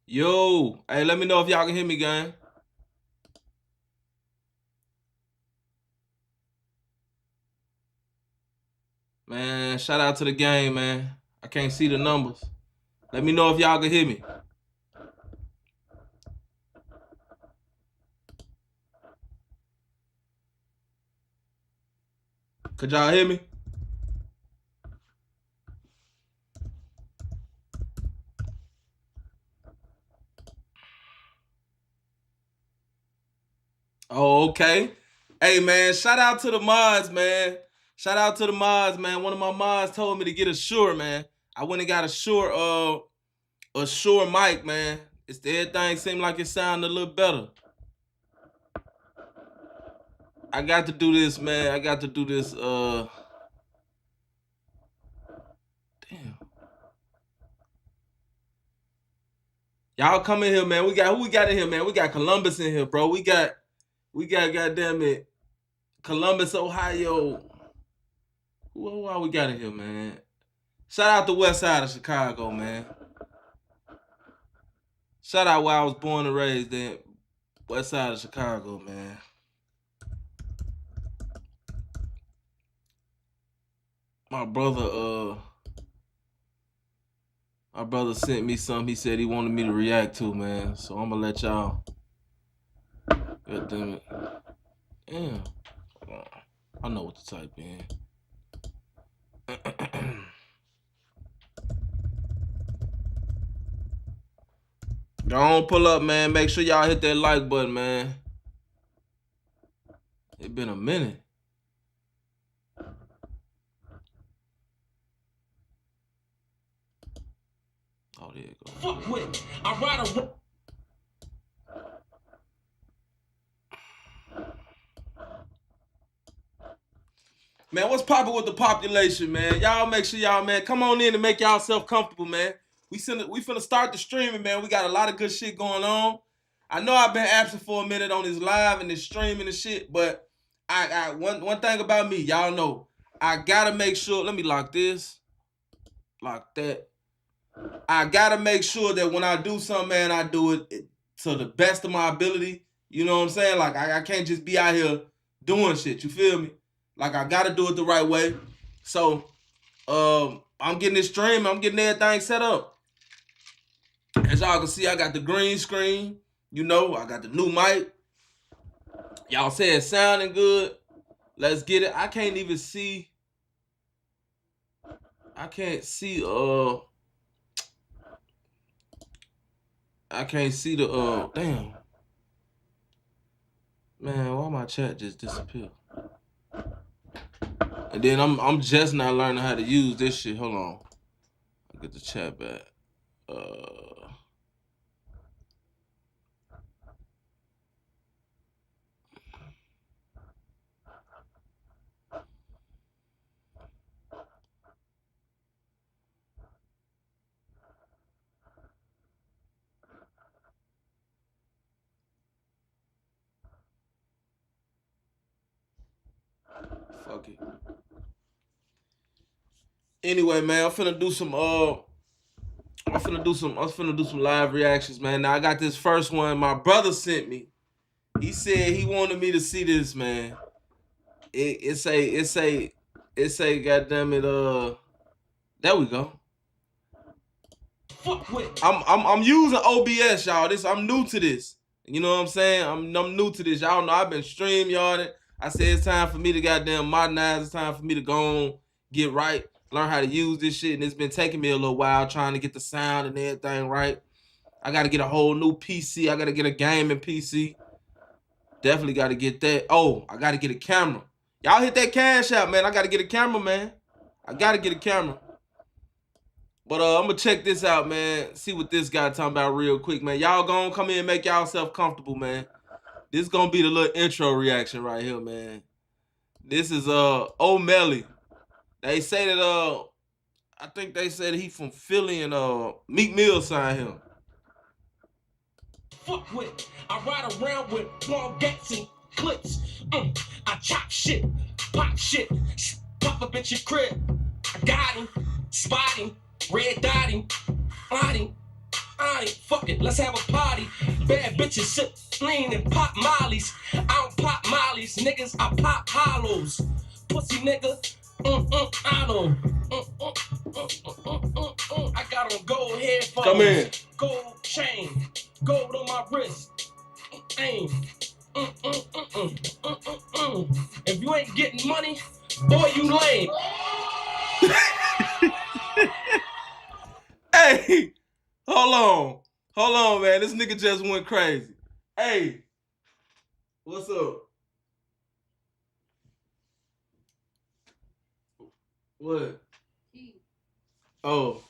Yo, hey, let me know if y'all can hear me, gang. Man, shout out to the game, man. I can't see the numbers. Let me know if y'all can hear me. Could y'all hear me? Oh, okay. Hey, man, shout out to the mods, man. Shout out to the mods, man. One of my mods told me to get a Shure, man. I went and got a Shure mic, man. It's everything seemed like it sounded a little better. I got to do this, man. I got to do this. Damn. Y'all come in here, man. Who we got in here, man? We got Columbus in here, bro. We got goddamn it, Columbus, Ohio. Who all we got in here, man? Shout out the West Side of Chicago, man. Shout out where I was born and raised in West Side of Chicago, man. My brother, my brother sent me something. He said he wanted me to react to, man. So I'm gonna let y'all. God damn it. Damn. Hold on. I know what to type in. Don't pull up, man. Make sure y'all hit that like button, man. It been a minute. Oh, there you go. Fuck with it. I ride a. Man, what's poppin' with the population, man? Y'all make sure y'all, man, come on in and make y'all comfortable, man. We finna start the streaming, man. We got a lot of good shit going on. I know I've been absent for a minute on this live and this streaming and shit, but one thing about me, y'all know, I gotta make sure. Let me lock this, lock that. I gotta make sure that when I do something, man, I do it to the best of my ability. You know what I'm saying? Like I can't just be out here doing shit. You feel me? Like I gotta do it the right way. So I'm getting this stream, I'm getting everything set up. As y'all can see, I got the green screen. You know, I got the new mic. Y'all say it's sounding good. Let's get it. I can't even see. I can't see I can't see the damn. Man, why my chat just disappeared? And then I'm just not learning how to use this shit. Hold on. I'll get the chat back. Fuck it. Anyway, man, I'm finna do some live reactions, man. Now I got this first one my brother sent me. He said he wanted me to see this, man. It say goddamn it, there we go. I'm using OBS, y'all. I'm new to this. You know what I'm saying? I'm new to this. Y'all know I've been StreamYarding. I said it's time for me to goddamn modernize. It's time for me to go on, get right, learn how to use this shit. And it's been taking me a little while trying to get the sound and everything right. I got to get a whole new PC. I got to get a gaming PC. Definitely got to get that. Oh, I got to get a camera. Y'all hit that cash out, man. I got to get a camera, man. I got to get a camera. But I'm gonna check this out, man. See what this guy talking about real quick, man. Y'all gonna come in and make y'all comfortable, man. This gonna be the little intro reaction right here, man. This is O'Malley. They say that I think they said he from Philly and Meek Mill signed him. Fuck with it. I ride around with ball gats and clips. I chop shit, pop shit, pop up at your crib. I got him, spot him, red dot him, body. Alright, fuck it, let's have a party. Bad bitches sip lean and pop mollies. I don't pop mollies, niggas, I pop hollows. Pussy nigga, I don't. I got on gold headphones. Come in. Gold chain, gold on my wrist. Aim. If you ain't getting money, boy, you lame. Hey, hold on, man. This nigga just went crazy. Hey, what's up? What? Oh.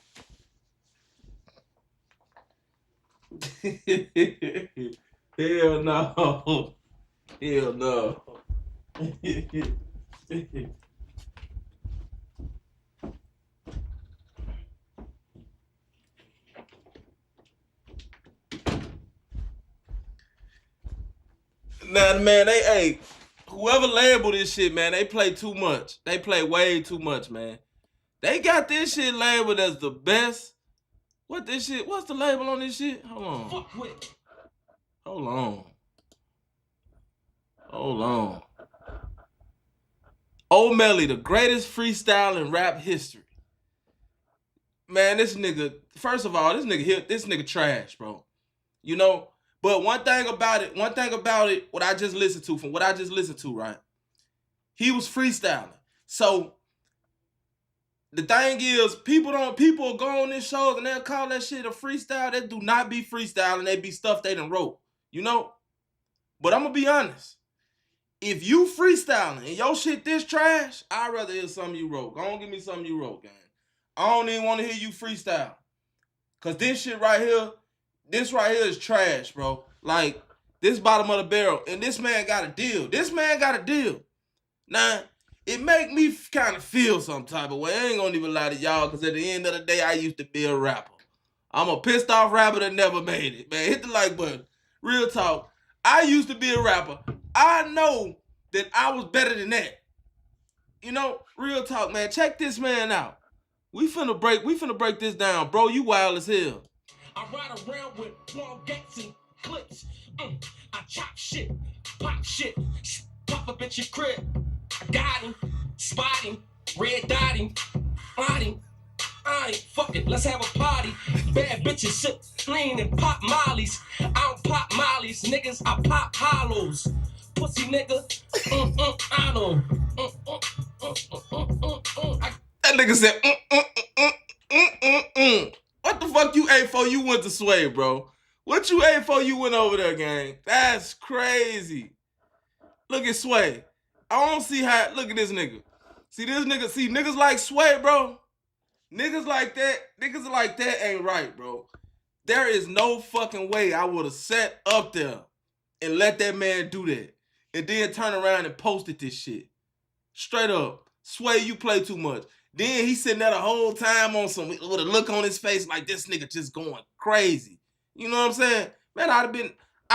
Hell no. Hell no. Nah, man, whoever labeled this shit, man, they play too much. They play way too much, man. They got this shit labeled as the best. What's the label on this shit? Hold on. O'Malley, the greatest freestyle in rap history. Man, this nigga, first of all, this nigga trash, bro. You know? But one thing about it, what I just listened to, right? He was freestyling. So the thing is, people go on this shows and they'll call that shit a freestyle. That do not be freestyling. They be stuff they done wrote. You know? But I'm gonna be honest. If you freestyling and your shit this trash, I'd rather hear something you wrote. Go on, give me something you wrote, gang. I don't even want to hear you freestyle. Cause this right here is trash, bro. Like, this bottom of the barrel. And this man got a deal. Now, it make me kind of feel some type of way. I ain't gonna even lie to y'all, because at the end of the day, I used to be a rapper. I'm a pissed off rapper that never made it. Man, hit the like button. Real talk. I used to be a rapper. I know that I was better than that. You know, real talk, man. Check this man out. We finna break this down. Bro, you wild as hell. I ride around with long gats and clips. I chop shit, pop shit, pop up at your crib. I got him, spot him, red dot him, find him. Alright, fuck it, let's have a party. Bad bitches sip lean and pop mollies. I don't pop mollies, niggas, I pop hollows. Pussy nigga, I don't. That nigga said, What the fuck you ate for you went to Sway, bro? What you ate for you went over there, gang? That's crazy. Look at Sway. I don't see how, look at this nigga. See this nigga, niggas like Sway, bro. Niggas like that ain't right, bro. There is no fucking way I would have sat up there and let that man do that. And then turn around and posted this shit. Straight up. Sway, you play too much. Then he sitting there the whole time on some, with a look on his face like this nigga just going crazy. You know what I'm saying? Man, I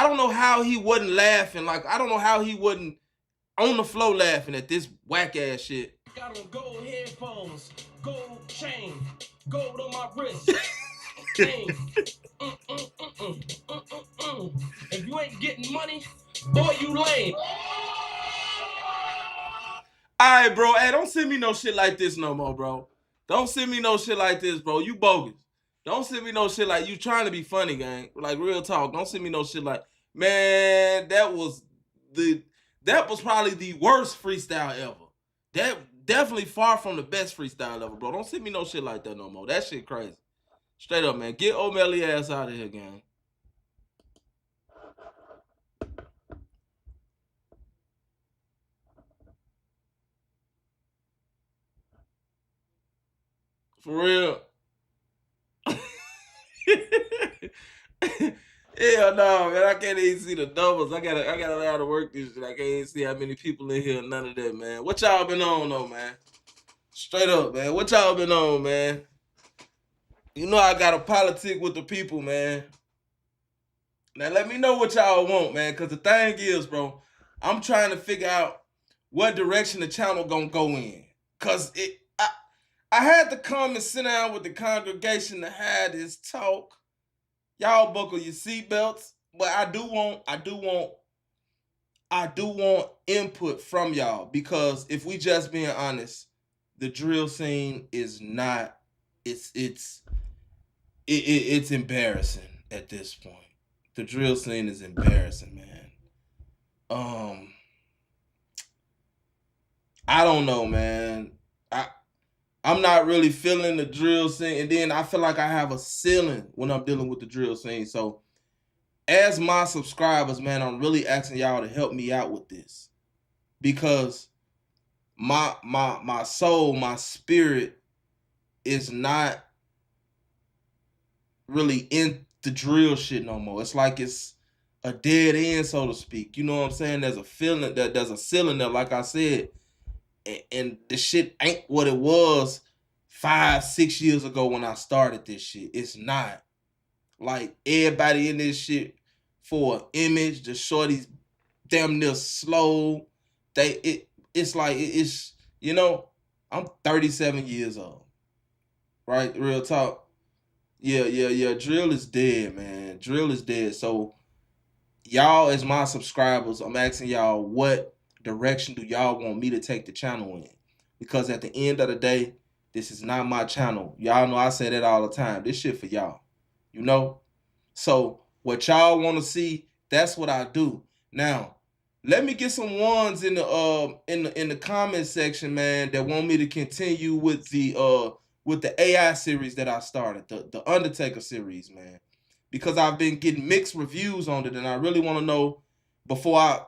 don't know how he wasn't laughing. Like, I don't know how he wasn't on the floor laughing at this whack ass shit. Got on gold headphones, gold chain, gold on my wrist. If you ain't getting money, boy, you lame. Alright, bro. Hey, don't send me no shit like this no more, bro. Don't send me no shit like this, bro. You bogus. Don't send me no shit like you trying to be funny, gang. Like, real talk. Don't send me no shit like, man, that was probably the worst freestyle ever. That definitely far from the best freestyle ever, bro. Don't send me no shit like that no more. That shit crazy. Straight up, man. Get O'Malley ass out of here, gang. For real. Hell no, man. I can't even see the numbers. I gotta learn how to work this shit. I can't even see how many people in here. None of that, man. What y'all been on though, man? Straight up, man. What y'all been on, man? You know I got a politic with the people, man. Now let me know what y'all want, man. Cause the thing is, bro, I'm trying to figure out what direction the channel gonna go in. Cause I had to come and sit down with the congregation to have this talk. y'all buckle your seatbelts. But I do want input from y'all, because if we just being honest, the drill scene is not. It's embarrassing at this point. The drill scene is embarrassing, man. Um, I don't know, man. I I'm not really feeling the drill scene, and then I feel like I have a ceiling when I'm dealing with the drill scene. So, as my subscribers, man, I'm really asking y'all to help me out with this, because my soul, my spirit is not really in the drill shit no more. It's like it's a dead end, so to speak. You know what I'm saying? There's a feeling that there's a ceiling there, like I said, and the shit ain't what it was 5-6 years ago when I started this shit. It's not. Like, everybody in this shit for an image. The shorties damn near slow. It's like it's I'm 37 years old, right? Real talk. Yeah. Drill is dead, man. Drill is dead. So y'all, as my subscribers, I'm asking y'all, what direction do y'all want me to take the channel in? Because at the end of the day, this is not my channel. Y'all know I say that all the time. This shit for y'all. You know? So what y'all want to see, that's what I do. Now, let me get some ones in the comment section, man, that want me to continue with the AI series that I started, the Undertaker series, man. Because I've been getting mixed reviews on it, and I really want to know before I,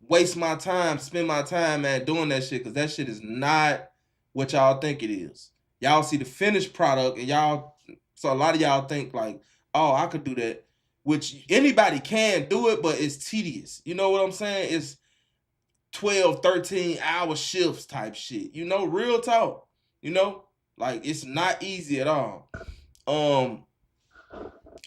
waste my time, spend my time, man, doing that shit, because that shit is not what y'all think it is. Y'all see the finished product, and so a lot of y'all think like, oh, I could do that, which anybody can do it, but it's tedious. You know what I'm saying? It's 12, 13-hour shifts type shit. Real talk. Like, it's not easy at all.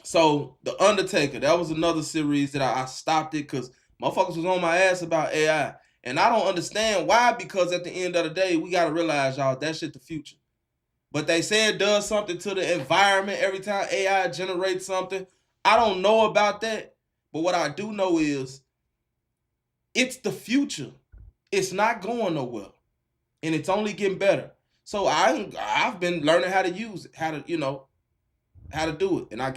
So the Undertaker, that was another series that I stopped it because motherfuckers was on my ass about AI. And I don't understand why, because at the end of the day, we gotta realize, y'all, that shit the future. But they say it does something to the environment every time AI generates something. I don't know about that. But what I do know is it's the future. It's not going nowhere. And it's only getting better. So I've been learning how to use it, how to do it. And I've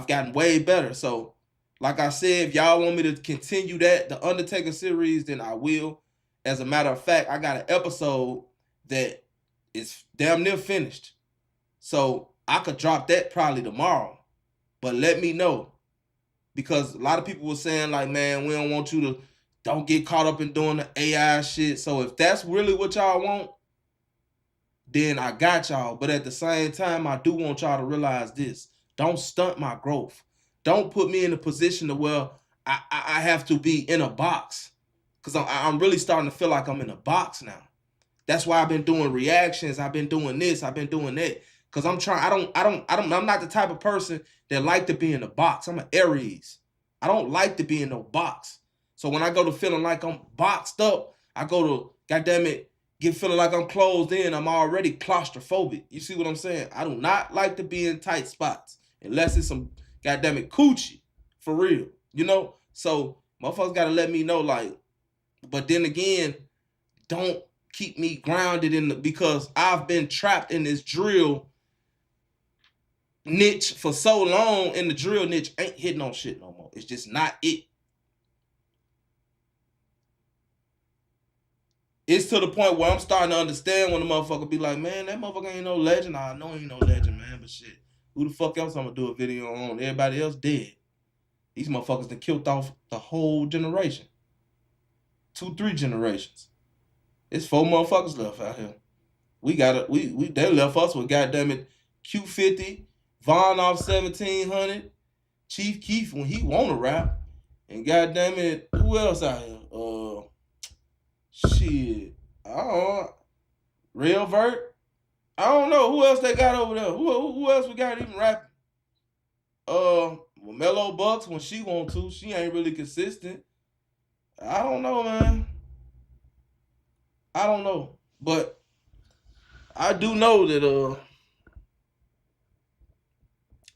gotten way better. So, like I said, if y'all want me to continue the Undertaker series, then I will. As a matter of fact, I got an episode that is damn near finished. So I could drop that probably tomorrow. But let me know. Because a lot of people were saying, like, man, we don't want you to, don't get caught up in doing the AI shit. So if that's really what y'all want, then I got y'all. But at the same time, I do want y'all to realize this. Don't stunt my growth. Don't put me in a position to where I have to be in a box. Because I'm really starting to feel like I'm in a box now. That's why I've been doing reactions. I've been doing this. I've been doing that. Because I'm not the type of person that like to be in a box. I'm an Aries. I don't like to be in no box. So when I go to feeling like I'm boxed up, I go to, goddamn it, get feeling like I'm closed in. I'm already claustrophobic. You see what I'm saying? I do not like to be in tight spots unless it's some goddamn it coochie. For real. So motherfuckers gotta let me know, like, but then again, don't keep me grounded because I've been trapped in this drill niche for so long, and the drill niche ain't hitting on shit no more. It's just not it. It's to the point where I'm starting to understand when the motherfucker be like, man, that motherfucker ain't no legend. I know he ain't no legend, man, but shit, who the fuck else I'm gonna do a video on? Everybody else dead. These motherfuckers done killed off the whole generation. 2-3 generations. It's 4 motherfuckers left out here. They left us with, goddamn it, Q50, Von off 1700, Chief Keef when he wanna rap, and goddamn it, who else out here? Shit, I don't know. Real Vert. I don't know who else they got over there. Who else we got even rapping? Mellow Bucks when she want to. She ain't really consistent. I don't know, man. I don't know, but I do know that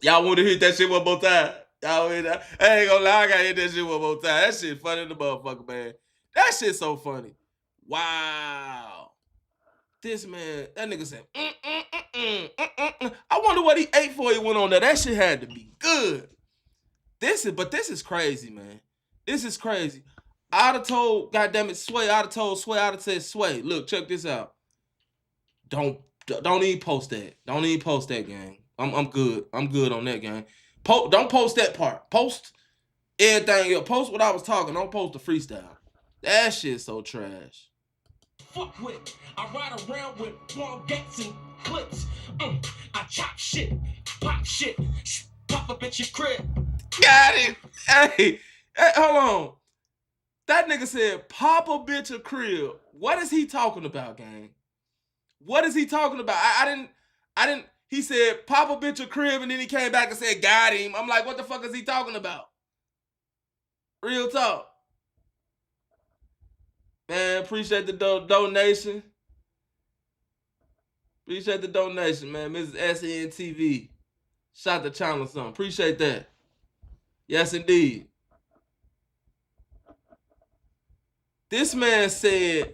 Y'all want to hit that shit one more time? Y'all want that? I ain't gonna lie, I gotta hit that shit one more time. That shit funny in the motherfucker, man. That shit so funny. Wow. This man, that nigga said, I wonder what he ate before he went on there. That shit had to be good. This is crazy, man. This is crazy. I'd have told, goddamn it, Sway. I'd have told Sway. I'd have said, Sway, look, check this out. Don't even post that. Don't even post that, gang. I'm good. I'm good on that, gang. Don't post that part. Post everything else. Post what I was talking. Don't post the freestyle. That shit's so trash. Fuck with. I ride around with long gates and clips. I chop shit, pop shit, pop up at your crib. Got it. Hey, hold on. That nigga said, pop a bitch a crib. What is he talking about, gang? What is he talking about? I didn't. He said, pop a bitch a crib, and then he came back and said, got him. I'm like, what the fuck is he talking about? Real talk. Man, appreciate the donation. Appreciate the donation, man. Mrs. SNTV. Shot the channel something. Appreciate that. Yes, indeed. This man said,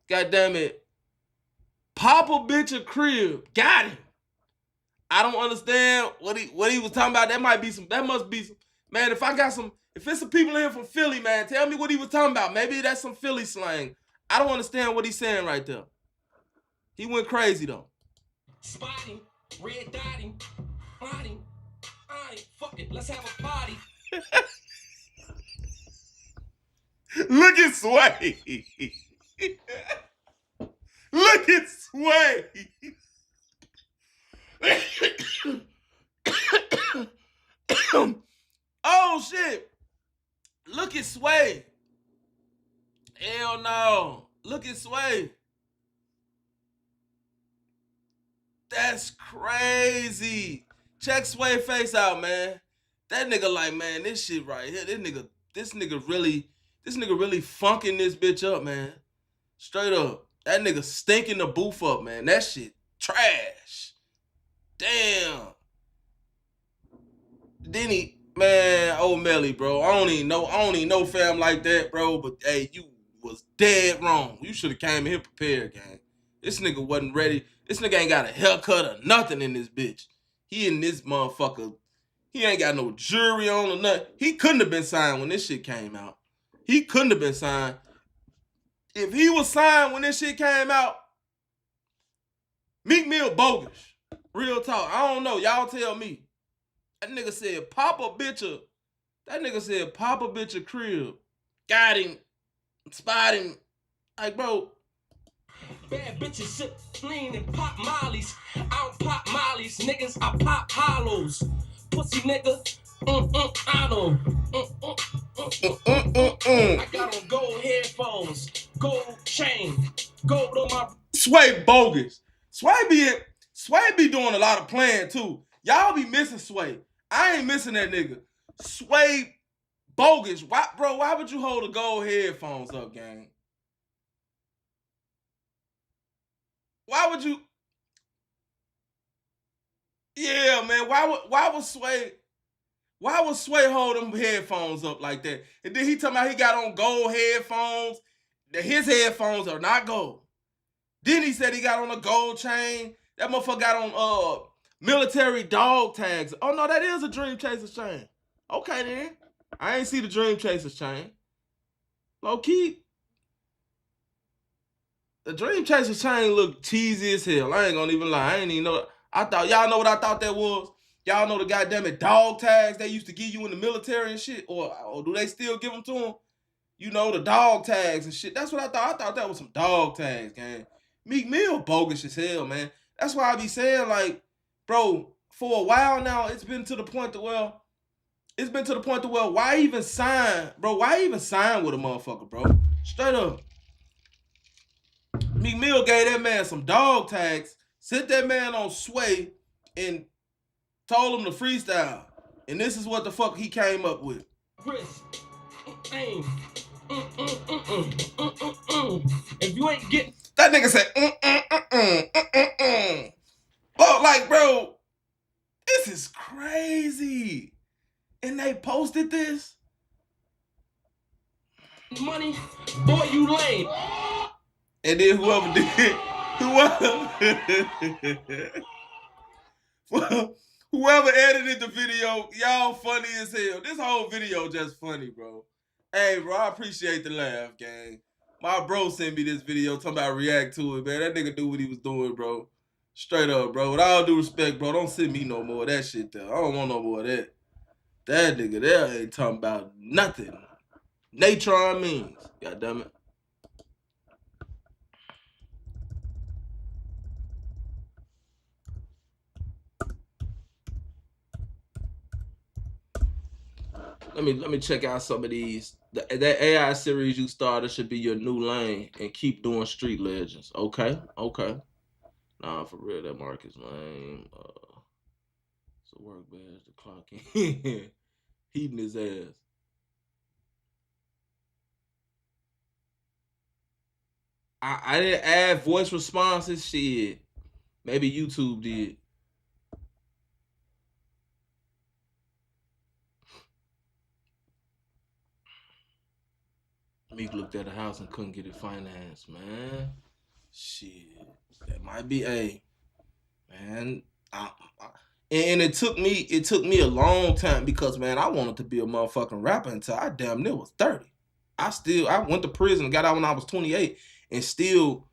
God damn it, pop a bitch a crib. Got him. I don't understand what he was talking about. That must be some. Man, if it's some people in here from Philly, man, tell me what he was talking about. Maybe that's some Philly slang. I don't understand what he's saying right there. He went crazy though. Spotting, red dotting, body. Alright, fuck it, let's have a party. Look at Sway. Look at Sway. Oh shit. Look at Sway. Hell no. Look at Sway. That's crazy. Check Sway face out, man. That nigga like, man, this shit right here. This nigga really funking this bitch up, man. Straight up. That nigga stinking the booth up, man. That shit trash. Damn. Then he, man, old Melly, bro. I don't even know fam like that, bro. But hey, you was dead wrong. You should have came in here prepared, gang. This nigga wasn't ready. This nigga ain't got a haircut or nothing in this bitch. He in this motherfucker. He ain't got no jewelry on or nothing. He couldn't have been signed when this shit came out. He couldn't have been signed. If he was signed when this shit came out, Meek Mill bogus. Real talk. I don't know. Y'all tell me. That nigga said, pop a bitch a crib. Got him. Spot him. Like, bro. Bad bitches sip lean and pop mollies. I don't pop mollies, niggas, I pop hollows. Pussy nigga, I don't. I got on gold headphones, gold chain, gold on my. Sway bogus. Sway be doing a lot of playing too. Y'all be missing Sway. I ain't missing that nigga. Sway bogus. Why would you hold the gold headphones up, gang? Why would you? Yeah, man. Why would Sway hold them headphones up like that? And then he talking about he got on gold headphones. That his headphones are not gold. Then he said he got on a gold chain. That motherfucker got on military dog tags. Oh no, that is a Dream Chasers chain. Okay then. I ain't see the Dream Chasers chain. Low key. The Dream Chasers chain looked cheesy as hell. I ain't gonna even lie. I ain't even know. Y'all know what I thought that was? Y'all know the goddamn it dog tags they used to give you in the military and shit? Or do they still give them to them? You know, the dog tags and shit. That's what I thought. I thought that was some dog tags, gang. Meek Mill bogus as hell, man. That's why I be saying, like, bro, for a while now, it's been to the point where why even sign, bro? Why even sign with a motherfucker, bro? Straight up. Meek Mill gave that man some dog tags, sent that man on Sway, and told him to freestyle. And this is what the fuck he came up with. If you ain't getting that nigga said, Well, like, bro, This is crazy. And they posted this? Money, boy, you lame. And then whoever did, whoever edited the video, y'all funny as hell. This whole video just funny, bro. Hey, bro, I appreciate the laugh, gang. My bro sent me this video talking about react to it, man. That nigga knew what he was doing, bro. Straight up, bro. With all due respect, bro, don't send me no more of that shit there. I don't want no more of that. That nigga there ain't talking about nothing. Natron means. God damn it. Let me check out some of these. That AI series you started should be your new lane, and keep doing street legends. Okay. Nah, for real, that Marcus lame. So work badge, the clock in. Heating his ass. I didn't add voice responses. Shit. Maybe YouTube did. Meek looked at a house and couldn't get it financed, man. Shit. That might be man. And it took me a long time because, man, I wanted to be a motherfucking rapper until I damn near was 30. I went to prison, got out when I was 28, and still,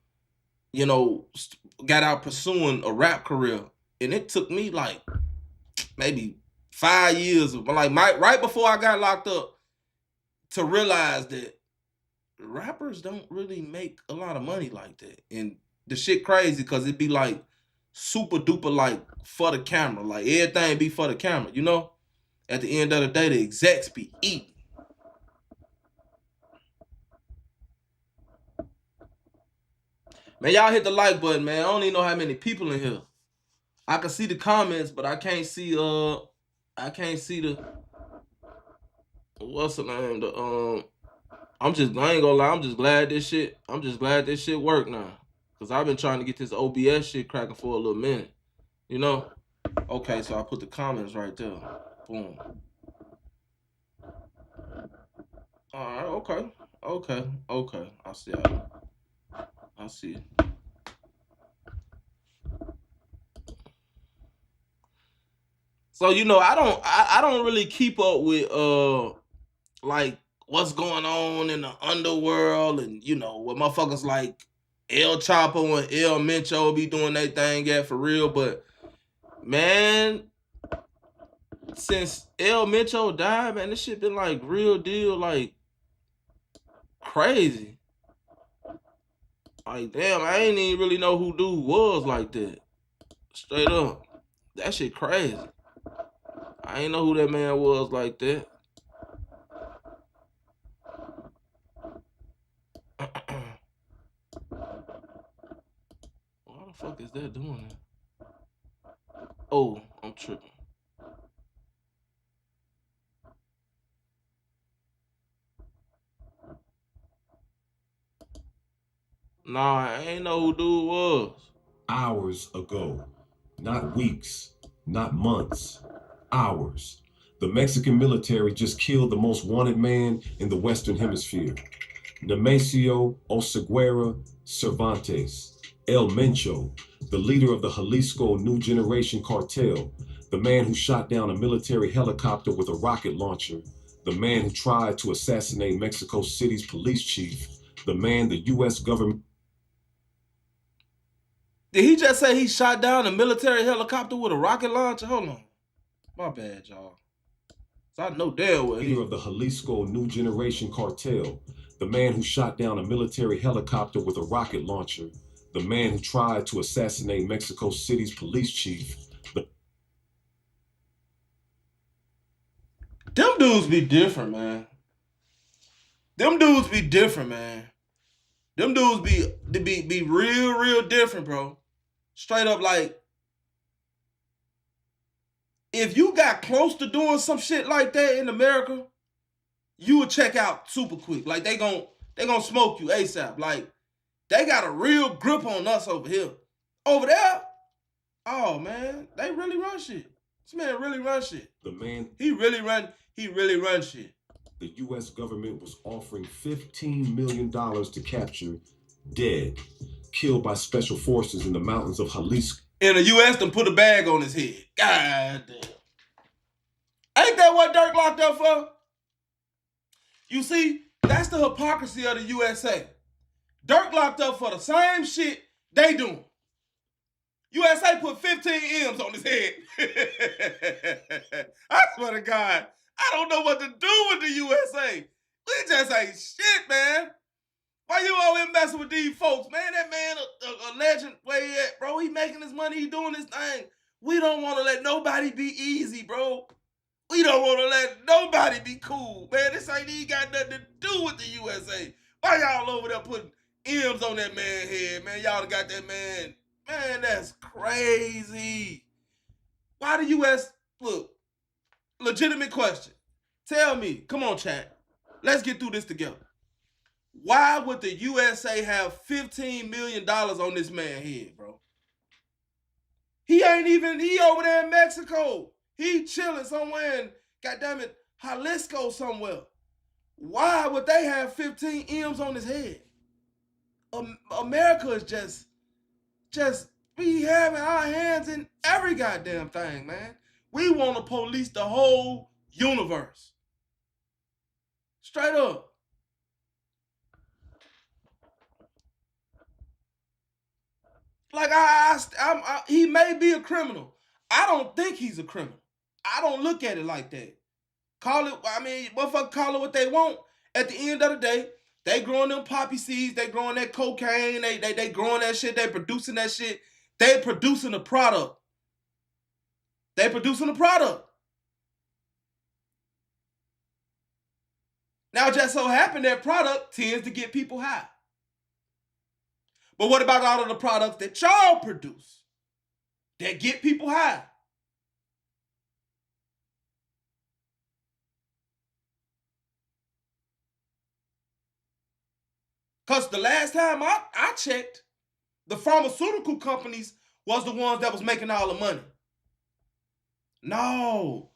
got out pursuing a rap career. And it took me like maybe 5 years, right before I got locked up, to realize that rappers don't really make a lot of money like that. And the shit crazy because it be like super duper like for the camera. Like everything be for the camera, you know? At the end of the day, the execs be eating. Man, y'all hit the like button, man. I don't even know how many people in here. I can see the comments, but I can't see the what's the name? I ain't gonna lie, I'm just glad this shit worked now. Cause I've been trying to get this OBS shit cracking for a little minute. You know? Okay, so I put the comments right there. Boom. Alright, okay. I see it. So I don't really keep up with like what's going on in the underworld, and what motherfuckers like El Chapo and El Mencho be doing their thing at for real. But man, since El Mencho died, man, this shit been like real deal, like crazy. Like damn, I ain't even really know who dude was like that. Straight up, that shit crazy. I ain't know who that man was like that. Why the fuck is that doing that? Oh, I'm tripping. Nah, I ain't know who dude was. Hours ago, not weeks, not months, hours. The Mexican military just killed the most wanted man in the Western Hemisphere. Nemesio Oseguera Cervantes, El Mencho, the leader of the Jalisco New Generation Cartel, the man who shot down a military helicopter with a rocket launcher, the man who tried to assassinate Mexico City's police chief, the man the U.S. government... Did he just say he shot down a military helicopter with a rocket launcher? Hold on. My bad, y'all. So I know damn well leader of the Jalisco New Generation Cartel, the man who shot down a military helicopter with a rocket launcher, the man who tried to assassinate Mexico City's police chief. Them dudes be different, man. Them dudes be real different, bro. Straight up, like, if you got close to doing some shit like that in America, you would check out super quick. Like they gon' smoke you ASAP. Like they got a real grip on us over here. Over there, oh man, they really run shit. This man really run shit. The man. He really run shit. The U.S. government was offering $15 million to capture, dead, killed by special forces in the mountains of Jalisco. And the U.S. done put a bag on his head. God damn. Ain't that what Dirk locked up for? You see, that's the hypocrisy of the USA. Dirk locked up for the same shit they doing. USA put 15 M's on his head. I swear to God, I don't know what to do with the USA. We just ain't shit, man. Why you always messing with these folks, man? That man a legend where he at, bro. He making his money, he doing his thing. We don't want to let nobody be easy, bro. We don't want to let nobody be cool, man. This ain't even got nothing to do with the USA. Why y'all over there putting M's on that man's head, man? Y'all got that man. Man, that's crazy. Why the U.S. Look, legitimate question. Tell me, come on, chat. Let's get through this together. Why would the USA have $15 million on this man's head, bro? He over there in Mexico. He chilling somewhere in, goddamn it, Jalisco somewhere. Why would they have 15 M's on his head? America is just we having our hands in every goddamn thing, man. We want to police the whole universe. Straight up. Like he may be a criminal. I don't think he's a criminal. I don't look at it like that. Motherfuckers call it what they want. At the end of the day, they growing them poppy seeds, they growing that cocaine, they growing that shit, they producing that shit. They producing a product. Now, it just so happened that product tends to get people high. But what about all of the products that y'all produce that get people high? Because the last time I checked, the pharmaceutical companies was the ones that was making all the money. No.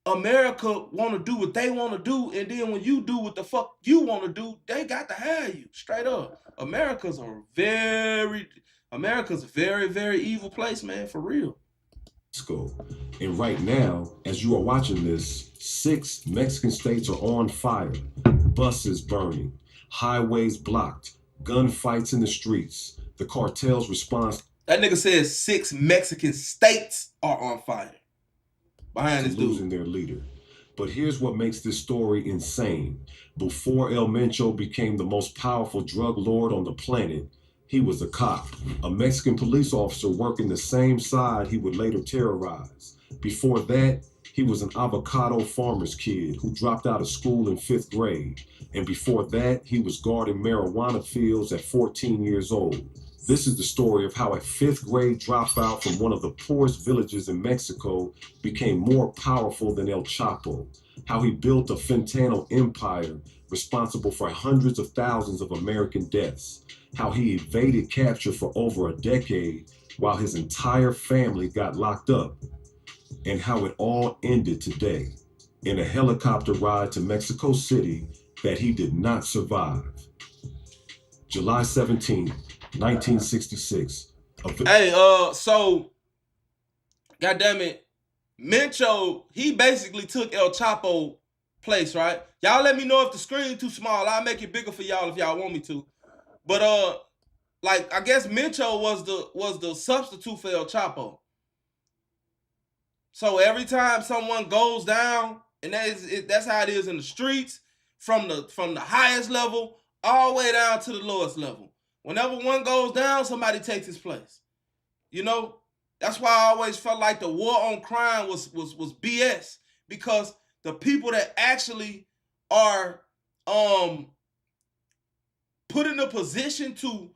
America want to do what they want to do, and then when you do what the fuck you want to do, they got to have you. Straight up. America's a very, very evil place, man, for real. And right now, as you are watching this, 6 Mexican states are on fire. Buses burning, highways blocked, gunfights in the streets. The cartel's response. That nigga says 6 Mexican states are on fire. Behind this dude. Losing their leader. But here's what makes this story insane. Before El Mencho became the most powerful drug lord on the planet, he was a cop, a Mexican police officer working the same side he would later terrorize. Before that, he was an avocado farmer's kid who dropped out of school in 5th grade. And before that, he was guarding marijuana fields at 14 years old. This is the story of how a 5th grade dropout from one of the poorest villages in Mexico became more powerful than El Chapo, how he built a fentanyl empire responsible for hundreds of thousands of American deaths, how he evaded capture for over a decade while his entire family got locked up, and how it all ended today in a helicopter ride to Mexico City that he did not survive. July 17th, 1966. Hey, so, goddamn it, Mencho, he basically took El Chapo place, right? Y'all let me know if the screen too small. I'll make it bigger for y'all if y'all want me to. But like I guess Mencho was the substitute for El Chapo. So every time someone goes down, and that's how it is in the streets, from the highest level all the way down to the lowest level. Whenever one goes down, somebody takes his place. You know, that's why I always felt like the war on crime was BS, because the people that actually are put in a position to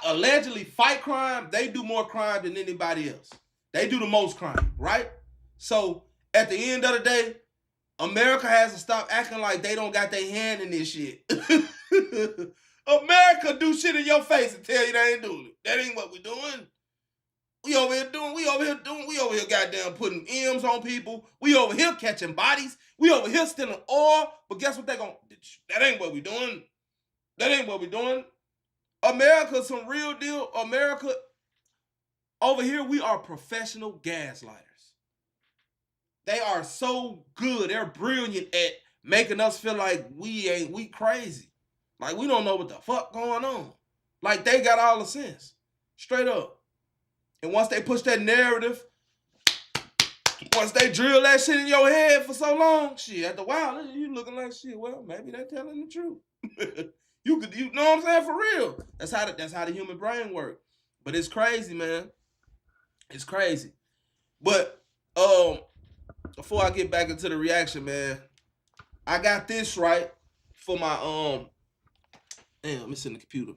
allegedly fight crime, they do more crime than anybody else. They do the most crime, right? So at the end of the day, America has to stop acting like they don't got their hand in this shit. America do shit in your face and tell you they ain't doing it. That ain't what we doing. We over here goddamn putting M's on people. We over here catching bodies. We over here stealing oil. But guess what they gonna, that ain't what we doing. That ain't what we doing. America, some real deal. America, over here, we are professional gaslighters. They are so good. They're brilliant at making us feel like we crazy. Like we don't know what the fuck going on. Like they got all the sense. Straight up. And once they push that narrative, once they drill that shit in your head for so long, shit, after a while, you looking like shit. Well, maybe they're telling the truth. you know what I'm saying? For real. That's how the human brain works. But it's crazy, man. It's crazy. But before I get back into the reaction, man, I got this right for my damn, it's in the computer.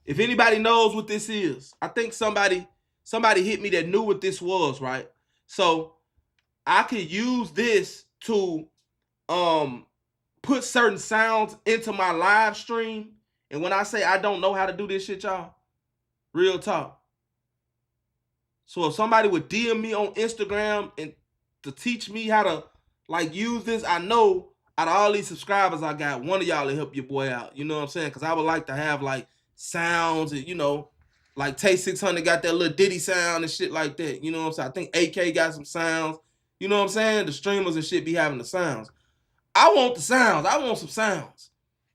If anybody knows what this is, I think somebody hit me that knew what this was, right? So I could use this to put certain sounds into my live stream. And when I say I don't know how to do this shit, y'all, real talk. So if somebody would DM me on Instagram and to teach me how to like use this, I know out of all these subscribers I got, one of y'all to help your boy out. You know what I'm saying? Because I would like to have like sounds and, you know, like Tay 600 got that little Diddy sound and shit like that. You know what I'm saying? I think AK got some sounds. You know what I'm saying? The streamers and shit be having the sounds. I want the sounds. I want some sounds.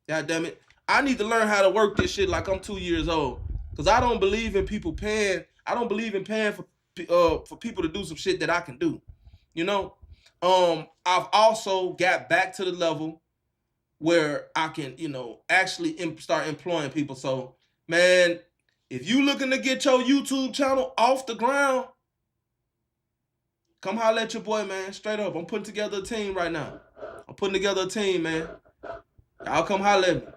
God damn it. I need to learn how to work this shit like I'm 2 years old. Because I don't believe in people paying. I don't believe in paying for people to do some shit that I can do. You know? I've also got back to the level where I can, you know, actually start employing people. So, man, if you looking to get your YouTube channel off the ground, come holler at your boy, man. Straight up. I'm putting together a team right now. I'm putting together a team, man. Y'all come holler at me.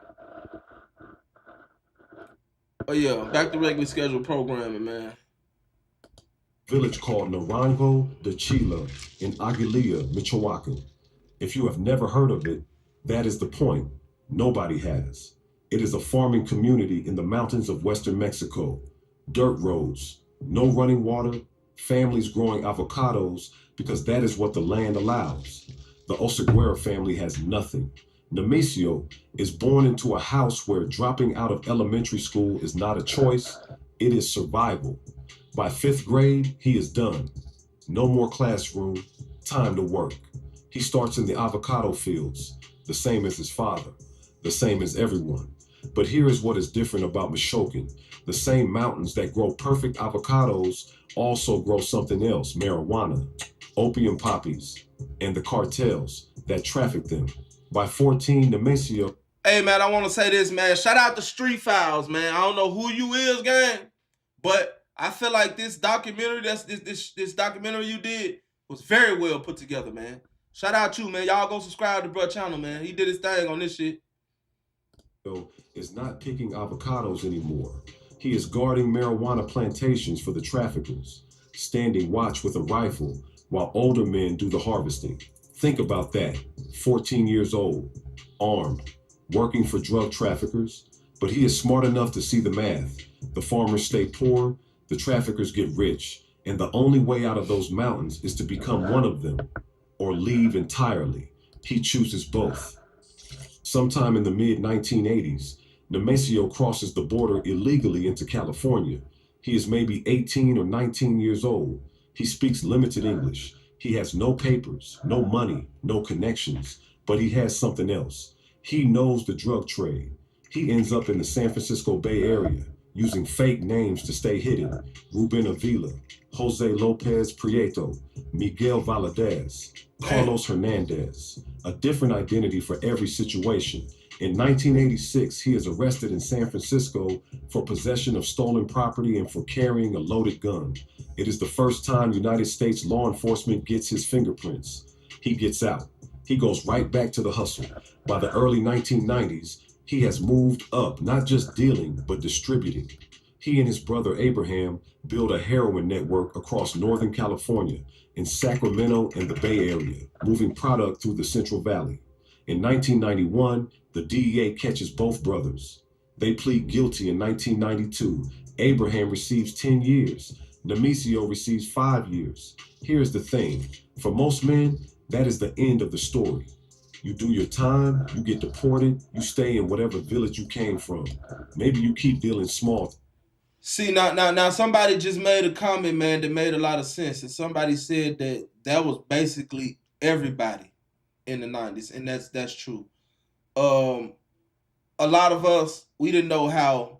Oh, yeah. Back to regularly scheduled programming, man. Village called Naranjo de Chila in Aguililla, Michoacan. If you have never heard of it, that is the point. Nobody has. It is a farming community in the mountains of western Mexico. Dirt roads, no running water, families growing avocados because that is what the land allows. The Oseguera family has nothing. Nemesio is born into a house where dropping out of elementary school is not a choice, it is survival. By 5th grade, he is done. No more classroom, time to work. He starts in the avocado fields, the same as his father, the same as everyone. But here is what is different about Michoacan. The same mountains that grow perfect avocados also grow something else, marijuana, opium poppies, and the cartels that traffic them. By 14, Nemesio. Hey, man, I want to say this, man. Shout out to Street Files, man. I don't know who you is, gang, but I feel like this documentary, this documentary you did was very well put together, man. Shout out to you, man. Y'all go subscribe to bro channel, man. He did his thing on this shit. Is not picking avocados anymore. He is guarding marijuana plantations for the traffickers, standing watch with a rifle while older men do the harvesting. Think about that. 14 years old, armed, working for drug traffickers, but he is smart enough to see the math. The farmers stay poor, the traffickers get rich, and the only way out of those mountains is to become one of them or leave entirely. He chooses both. Sometime in the mid-1980s, Nemesio crosses the border illegally into California. He is maybe 18 or 19 years old. He speaks limited English. He has no papers, no money, no connections, but he has something else. He knows the drug trade. He ends up in the San Francisco Bay Area, using fake names to stay hidden. Ruben Avila, Jose Lopez Prieto, Miguel Valadez, Carlos Hernandez. A different identity for every situation. In 1986, he is arrested in San Francisco for possession of stolen property and for carrying a loaded gun. It is the first time United States law enforcement gets his fingerprints. He gets out. He goes right back to the hustle. By the early 1990s, he has moved up, not just dealing, but distributing. He and his brother Abraham build a heroin network across Northern California, in Sacramento and the Bay Area, moving product through the Central Valley. In 1991, the DEA catches both brothers. They plead guilty in 1992. Abraham receives 10 years. Nemecio receives 5 years. Here's the thing. For most men, that is the end of the story. You do your time, you get deported, you stay in whatever village you came from. Maybe you keep dealing small. See, now, somebody just made a comment, man, that made a lot of sense. And somebody said that was basically everybody in the 90s, and that's true. A lot of us, we didn't know how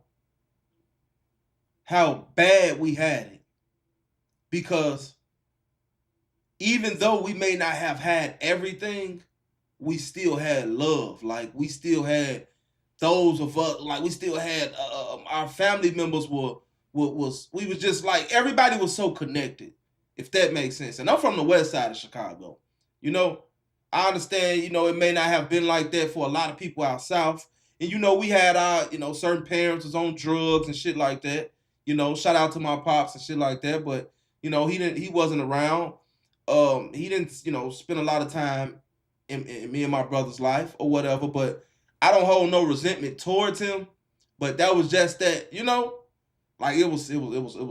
bad we had it, because even though we may not have had everything, we still had love. Like, we still had those of us, like, we still had our family members we was just like, everybody was so connected, if that makes sense. And I'm from the west side of Chicago. You know, I understand, it may not have been like that for a lot of people out south. And, we had our, certain parents was on drugs and shit like that. Shout out to my pops and shit like that. But, he wasn't around. He didn't, spend a lot of time in me and my brother's life or whatever. But I don't hold no resentment towards him. But that was just that, like, it was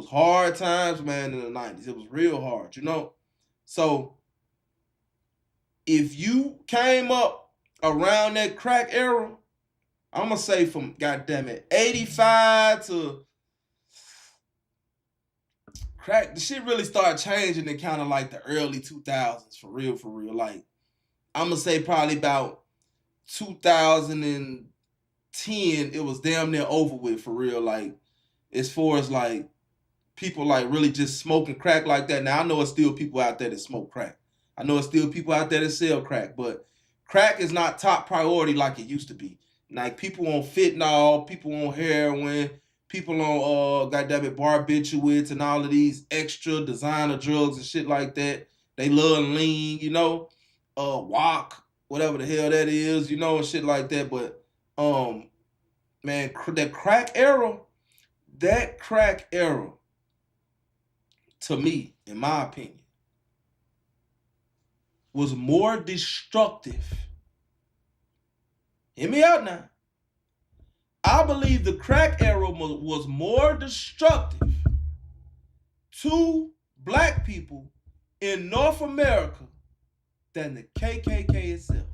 hard times, man, in the 90s. It was real hard, So if you came up around that crack era, I'm gonna say from, goddamn it, 85 to crack, the shit really started changing in kind of like the early 2000s, for real. Like, I'm gonna say probably about 2010, it was damn near over with, for real. Like, as far as like people like really just smoking crack like that. Now, I know it's still people out there that smoke crack. I know it's still people out there that sell crack, but crack is not top priority like it used to be. Like, people on fentanyl, people on heroin, people on goddamn it, barbiturates and all of these extra designer drugs and shit like that. They love lean, walk, whatever the hell that is, and shit like that. But man, that crack era, to me, in my opinion, was more destructive. Hear me out now. I believe the crack era was more destructive to black people in North America than the KKK itself.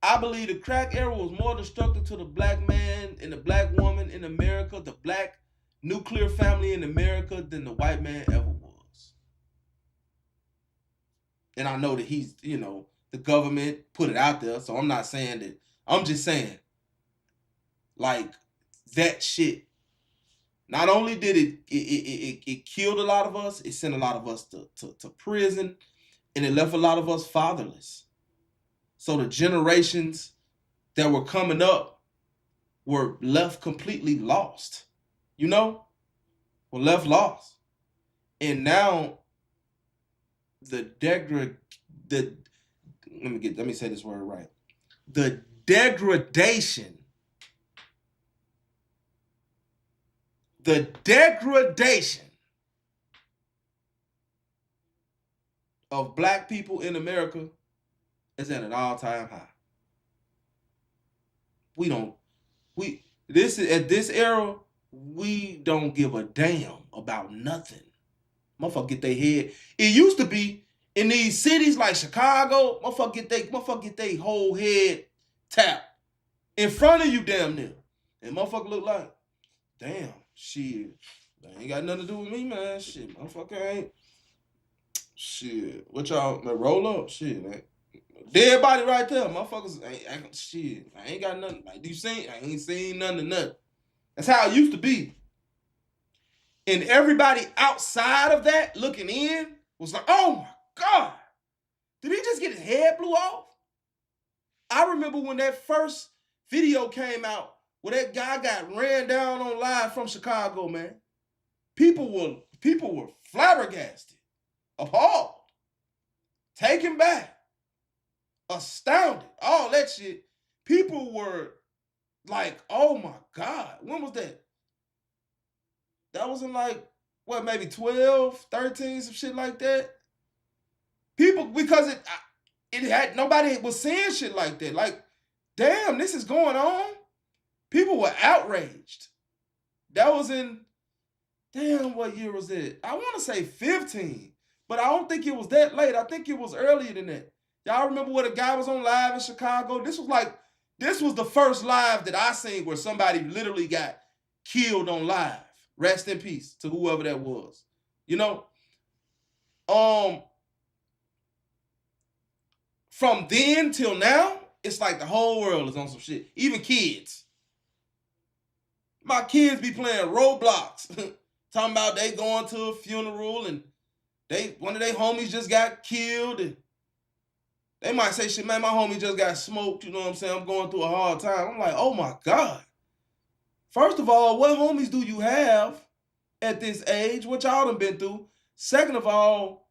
I believe the crack era was more destructive to the black man and the black woman in America, the black nuclear family in America, than the white man ever was. And I know that he's, the government put it out there, so I'm not saying that. I'm just saying, like, that shit, not only did it killed a lot of us, it sent a lot of us to prison, and it left a lot of us fatherless. So the generations that were coming up were left completely lost, were left lost. And now let me say this word right. The degradation of black people in America is at an all-time high. At this era, we don't give a damn about nothing. Motherfucker get their head. It used to be in these cities like Chicago, motherfucker get their whole head tapped in front of you, damn near. And motherfucker look like, damn, shit, that ain't got nothing to do with me, man. Shit, motherfucker ain't. Shit, what y'all, man, roll up, shit, man. Dead body right there, motherfuckers ain't shit. I ain't got nothing. Like, I ain't seen nothing to nothing. That's how it used to be. And everybody outside of that looking in was like, oh my God, did he just get his head blew off? I remember when that first video came out where that guy got ran down on live from Chicago, man. People were flabbergasted, appalled, taken back, astounded, all that shit. People were like, oh my God, when was that? That was in like, what, maybe 12, 13, some shit like that. People, because nobody was saying shit like that. Like, damn, this is going on. People were outraged. That was in Damn, what year was it? I want to say 15, but I don't think it was that late. I think it was earlier than that. Y'all remember when a guy was on live in Chicago? This was the first live that I seen where somebody literally got killed on live. Rest in peace to whoever that was. You know? From then till now, it's like the whole world is on some shit. Even kids. My kids be playing Roblox. Talking about they going to a funeral and one of their homies just got killed. And they might say, shit, man, my homie just got smoked. You know what I'm saying? I'm going through a hard time. I'm like, oh my God. First of all, what homies do you have at this age? What y'all done been through? Second of all,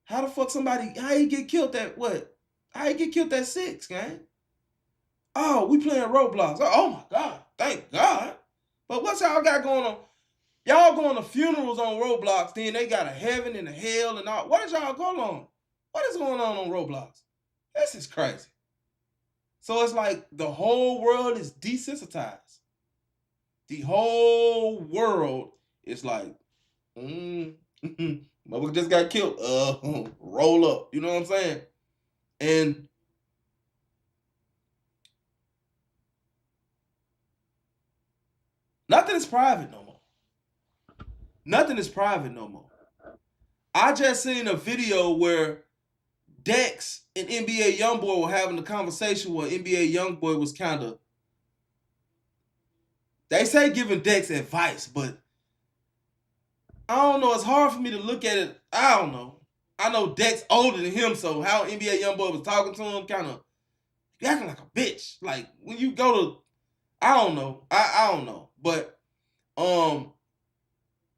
how the fuck how you get killed at what? How you get killed at 6, gang? Oh, we playing Roblox. Oh my God. Thank God. But what y'all got going on? Y'all going to funerals on Roblox, then they got a heaven and a hell and all. What is y'all going on? What is going on Roblox? This is crazy. So it's like the whole world is desensitized. The whole world is like, mother just got killed. Roll up. You know what I'm saying? And nothing is private no more. Nothing is private no more. I just seen a video where Dex and NBA Youngboy were having a conversation where NBA Youngboy was kind of, they say giving Dex advice, but I don't know. It's hard for me to look at it. I don't know. I know Dex older than him, so how NBA Youngboy was talking to him, kind of acting like a bitch. Like when you go to, I don't know. I don't know. But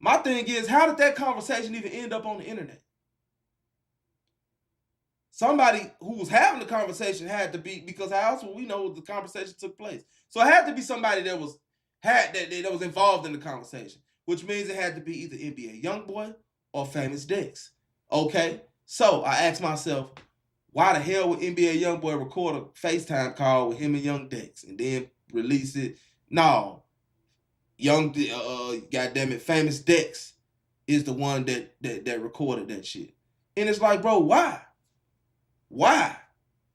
my thing is, how did that conversation even end up on the internet? Somebody who was having the conversation had to be, because how else would we know the conversation took place? So it had to be somebody that was involved in the conversation, which means it had to be either NBA Youngboy or Famous Dex. Okay, so I asked myself, why the hell would NBA Youngboy record a FaceTime call with him and Young Dex and then release it? No, goddamn it, Famous Dex is the one that recorded that shit. And it's like, bro, why? Why?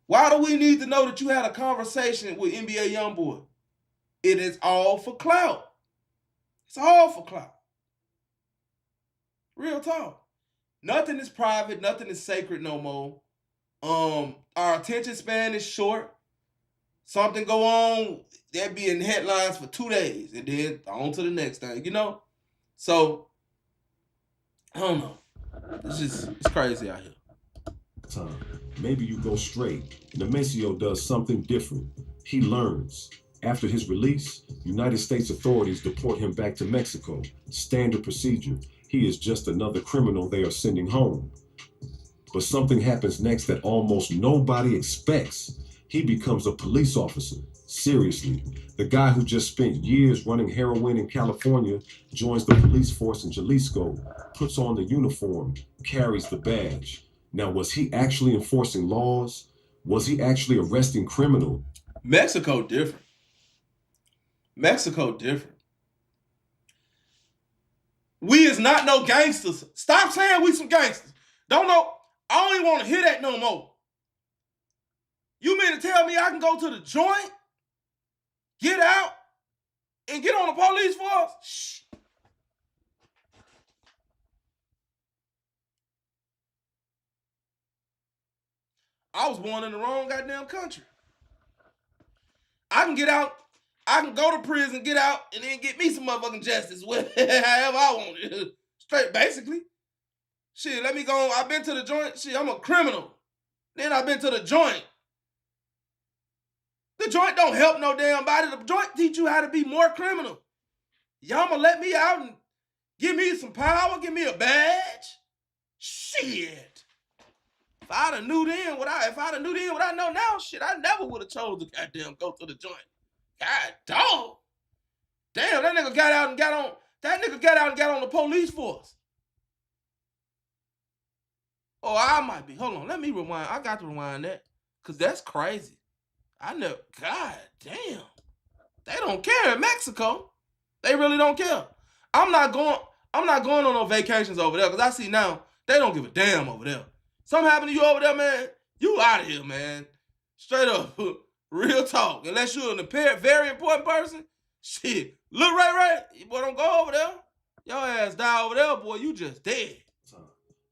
Why do we need to know that you had a conversation with NBA Youngboy? It is all for clout. It's all for clout. Real talk. Nothing is private. Nothing is sacred no more. Our attention span is short. Something go on, they'll be in headlines for 2 days, and then on to the next thing, you know? So, I don't know. It's crazy out here. Time. Maybe you go straight. Nemesio does something different. He learns. After his release, United States authorities deport him back to Mexico. Standard procedure. He is just another criminal they are sending home. But something happens next that almost nobody expects. He becomes a police officer. Seriously, the guy who just spent years running heroin in California joins the police force in Jalisco, puts on the uniform, carries the badge. Now, was he actually enforcing laws? Was he actually arresting criminals? Mexico different. Mexico different. We is not no gangsters. Stop saying we some gangsters. Don't know. I don't even want to hear that no more. You mean to tell me I can go to the joint, get out, and get on the police force? Shh. I was born in the wrong goddamn country. I can get out, I can go to prison, get out, and then get me some motherfucking justice, however I want it. Straight, basically. Shit, let me go. I've been to the joint. Shit, I'm a criminal. Then I've been to the joint. The joint don't help no damn body. The joint teach you how to be more criminal. Y'all gonna let me out and give me some power, give me a badge? Shit. If I'd have knew then what I know now, shit, I never would have chose to goddamn go to the joint. God dog. Damn, that nigga got out and got on the police force. Oh, I might be. Hold on, let me rewind. I got to rewind that. Cause that's crazy. God damn. They don't care in Mexico. They really don't care. I'm not going on no vacations over there because I see now they don't give a damn over there. Something happened to you over there, man, you out of here, man. Straight up. Real talk. Unless you're a very important person, shit. Look right. Boy, don't go over there. Your ass die over there, boy. You just dead.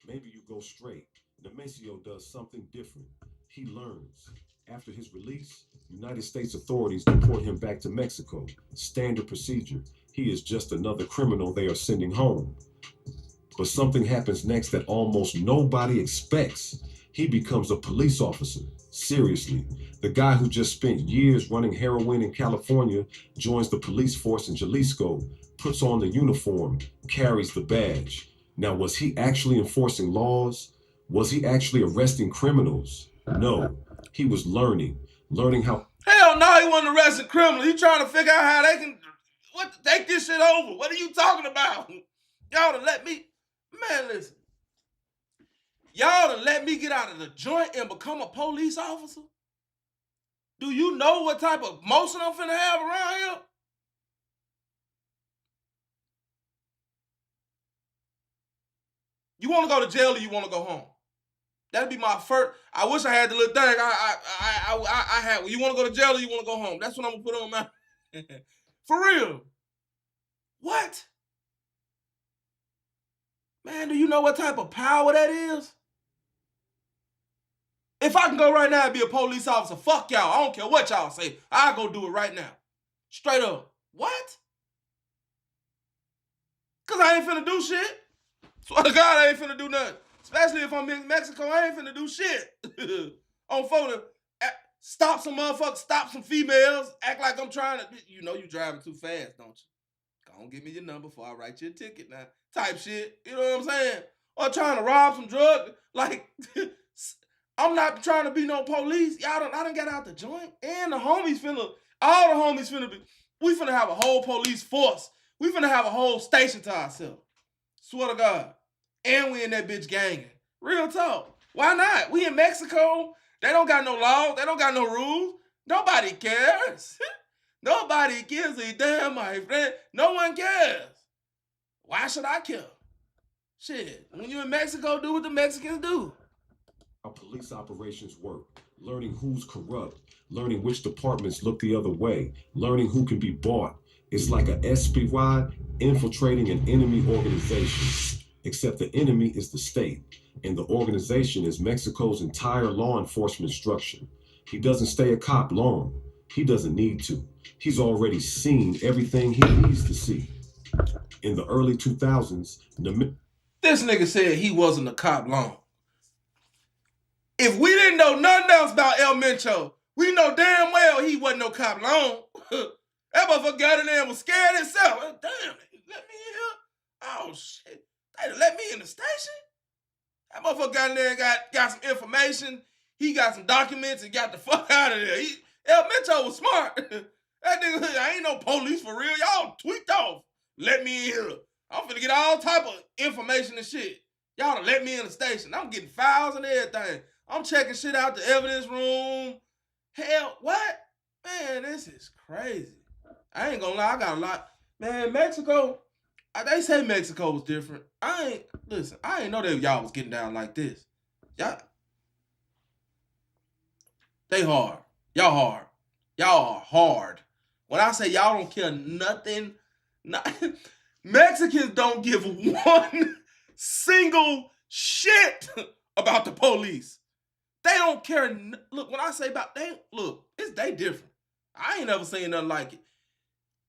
Maybe you go straight. Nemesio does something different. He learns. After his release, United States authorities deport him back to Mexico. Standard procedure. He is just another criminal they are sending home. But something happens next that almost nobody expects. He becomes a police officer. Seriously, the guy who just spent years running heroin in California joins the police force in Jalisco, puts on the uniform, carries the badge. Now, was he actually enforcing laws? Was he actually arresting criminals? No, he was learning how. Hell no, he wasn't arresting criminals. He trying to figure out how they can take this shit over. What are you talking about? Y'all done let me, man, listen. Y'all done let me get out of the joint and become a police officer? Do you know what type of motion I'm finna have around here? You want to go to jail or you want to go home? That'd be my first. I wish I had the little thing. I had. You want to go to jail or you want to go home? That's what I'm gonna put on my. For real. What? Man, do you know what type of power that is? If I can go right now and be a police officer, fuck y'all. I don't care what y'all say. I'll go do it right now. Straight up. What? Because I ain't finna do shit. Swear to God, I ain't finna do nothing. Especially if I'm in Mexico, I ain't finna do shit. On phone, stop some motherfuckers, stop some females, act like I'm trying to, you know you driving too fast, don't you? Go on, give me your number before I write you a ticket now. Type shit, you know what I'm saying? Or trying to rob some drugs. Like, I'm not trying to be no police. I done got out the joint. And the homies all the homies we finna have a whole police force. We finna have a whole station to ourselves. Swear to God. And we in that bitch ganging. Real talk. Why not? We in Mexico. They don't got no laws. They don't got no rules. Nobody cares. Nobody gives a damn, my friend. No one cares. Why should I care? Shit. When you in Mexico, do what the Mexicans do. How police operations work. Learning who's corrupt. Learning which departments look the other way. Learning who can be bought. It's like a SPY infiltrating an enemy organization. Except the enemy is the state, and the organization is Mexico's entire law enforcement structure. He doesn't stay a cop long. He doesn't need to. He's already seen everything he needs to see. In the early 2000s, this nigga said he wasn't a cop long. If we didn't know nothing else about El Mencho, we know damn well he wasn't no cop long. That motherfucker got in there and was scared himself. Damn, let me in here? Oh, shit. They let me in the station? That motherfucker got in there and got some information. He got some documents and got the fuck out of there. El Mencho was smart. That nigga, I ain't no police for real. Y'all tweaked off. Let me in here. I'm finna get all type of information and shit. Y'all done let me in the station. I'm getting files and everything. I'm checking shit out the evidence room. Hell, what? Man, this is crazy. I ain't gonna lie, I got a lot. Man, Mexico, they say Mexico was different. I ain't know that y'all was getting down like this. They hard. Y'all hard. Y'all are hard. When I say y'all don't care nothing, Mexicans don't give one single shit about the police. They don't care. Look, when I say about they different. I ain't never seen nothing like it.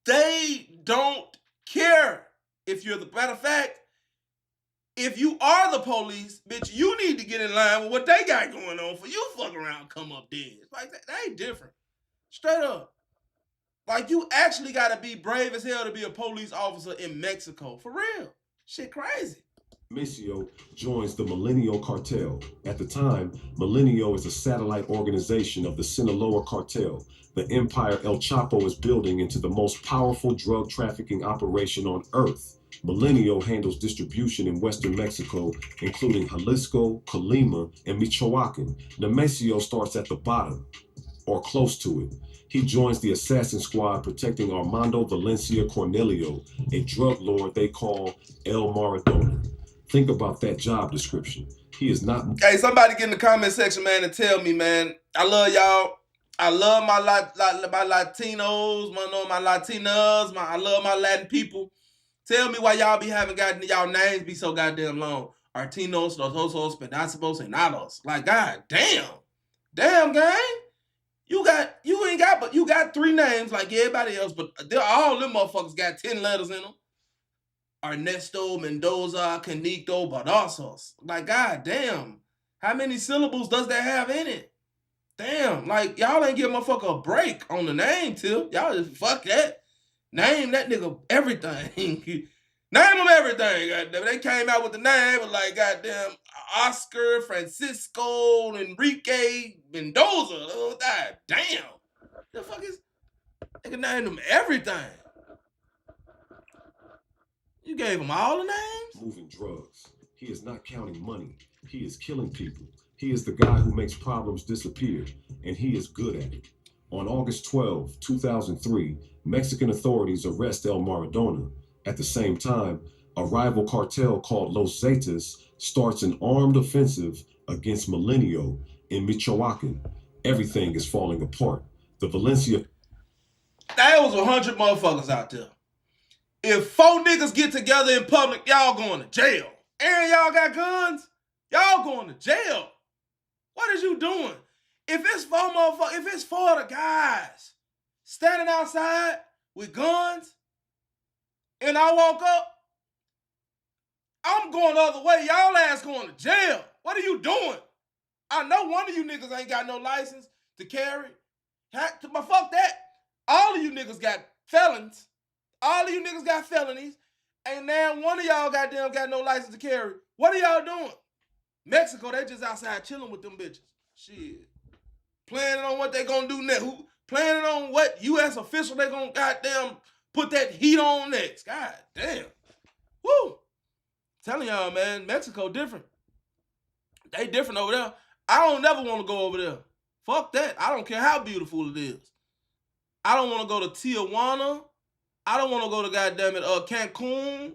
They don't care. If you're the matter of fact, if you are the police, bitch, you need to get in line with what they got going on for you fuck around, come up dead. Like that ain't different. Straight up. Like you actually gotta be brave as hell to be a police officer in Mexico. For real. Shit crazy. Mencho joins the Millennial Cartel. At the time, Millennial is a satellite organization of the Sinaloa Cartel, the empire El Chapo is building into the most powerful drug trafficking operation on Earth. Millennial handles distribution in western Mexico, including Jalisco, Colima, and Michoacan. Nemesio starts at the bottom. or close to it. He joins the assassin squad protecting Armando Valencia Cornelio, a drug lord they call El Maradona. Think about that job description. He is not... Hey, somebody get in the comment section, man, and tell me, man. I love y'all. I love my Latinos, my Latinas. I love my Latin people. Tell me why y'all be having y'all names be so goddamn long. Artinos, Los Osos, Pedacibos, and Nados. Like, god damn. Damn, gang. You got 3 names like everybody else, but all them motherfuckers got 10 letters in them. Ernesto, Mendoza, Canito, Badazos. Like, god damn. How many syllables does that have in it? Damn, like, y'all ain't give a motherfucker a break on the name, Till. Y'all just fuck that. Name that nigga everything. Name him everything, goddamn. They came out with the name of, like, goddamn, Oscar, Francisco, Enrique, Mendoza. Oh, god damn. The fuck is... Nigga named them everything. You gave him all the names? Moving drugs. He is not counting money. He is killing people. He is the guy who makes problems disappear, and he is good at it. On August 12, 2003, Mexican authorities arrest El Maradona. At the same time, a rival cartel called Los Zetas starts an armed offensive against Milenio in Michoacan. Everything is falling apart. The Valencia... There was 100 motherfuckers out there. If 4 niggas get together in public, y'all going to jail. And y'all got guns, y'all going to jail. What is you doing? If it's 4 motherfuckers, if it's 4 of the guys standing outside with guns, and I walk up, I'm going the other way. Y'all ass going to jail. What are you doing? I know one of you niggas ain't got no license to carry. But fuck that. All of you niggas got felons. All of you niggas got felonies. And now one of y'all goddamn got no license to carry. What are y'all doing? Mexico, they just outside chilling with them bitches. Shit. Planning on what they gonna do next. Planning on what U.S. official they gonna goddamn put that heat on next. God damn. Woo. Telling y'all, man, Mexico different. They different over there. I don't never want to go over there. Fuck that. I don't care how beautiful it is. I don't want to go to Tijuana. I don't want to go to goddamn it Cancun.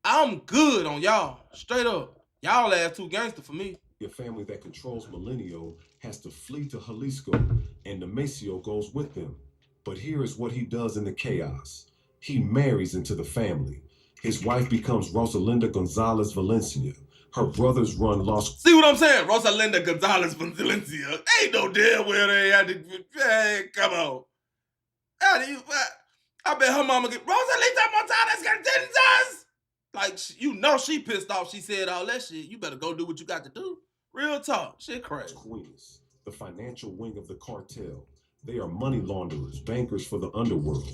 I'm good on y'all. Straight up. Y'all ass too gangster for me. Your family that controls Milenio has to flee to Jalisco, and Nemesio goes with them. But here is what he does in the chaos. He marries into the family. His wife becomes Rosalinda Gonzalez Valencia. Her brothers run Los... See what I'm saying? Rosalinda Gonzalez Valencia. Ain't no damn well they had to... Hey, come on. I bet her mama get... Rosalita Montanes Cantinzas! Like, you know she pissed off. She said all that shit. You better go do what you got to do. Real talk. Shit crazy. Queens, the financial wing of the cartel. They are money launderers, bankers for the underworld.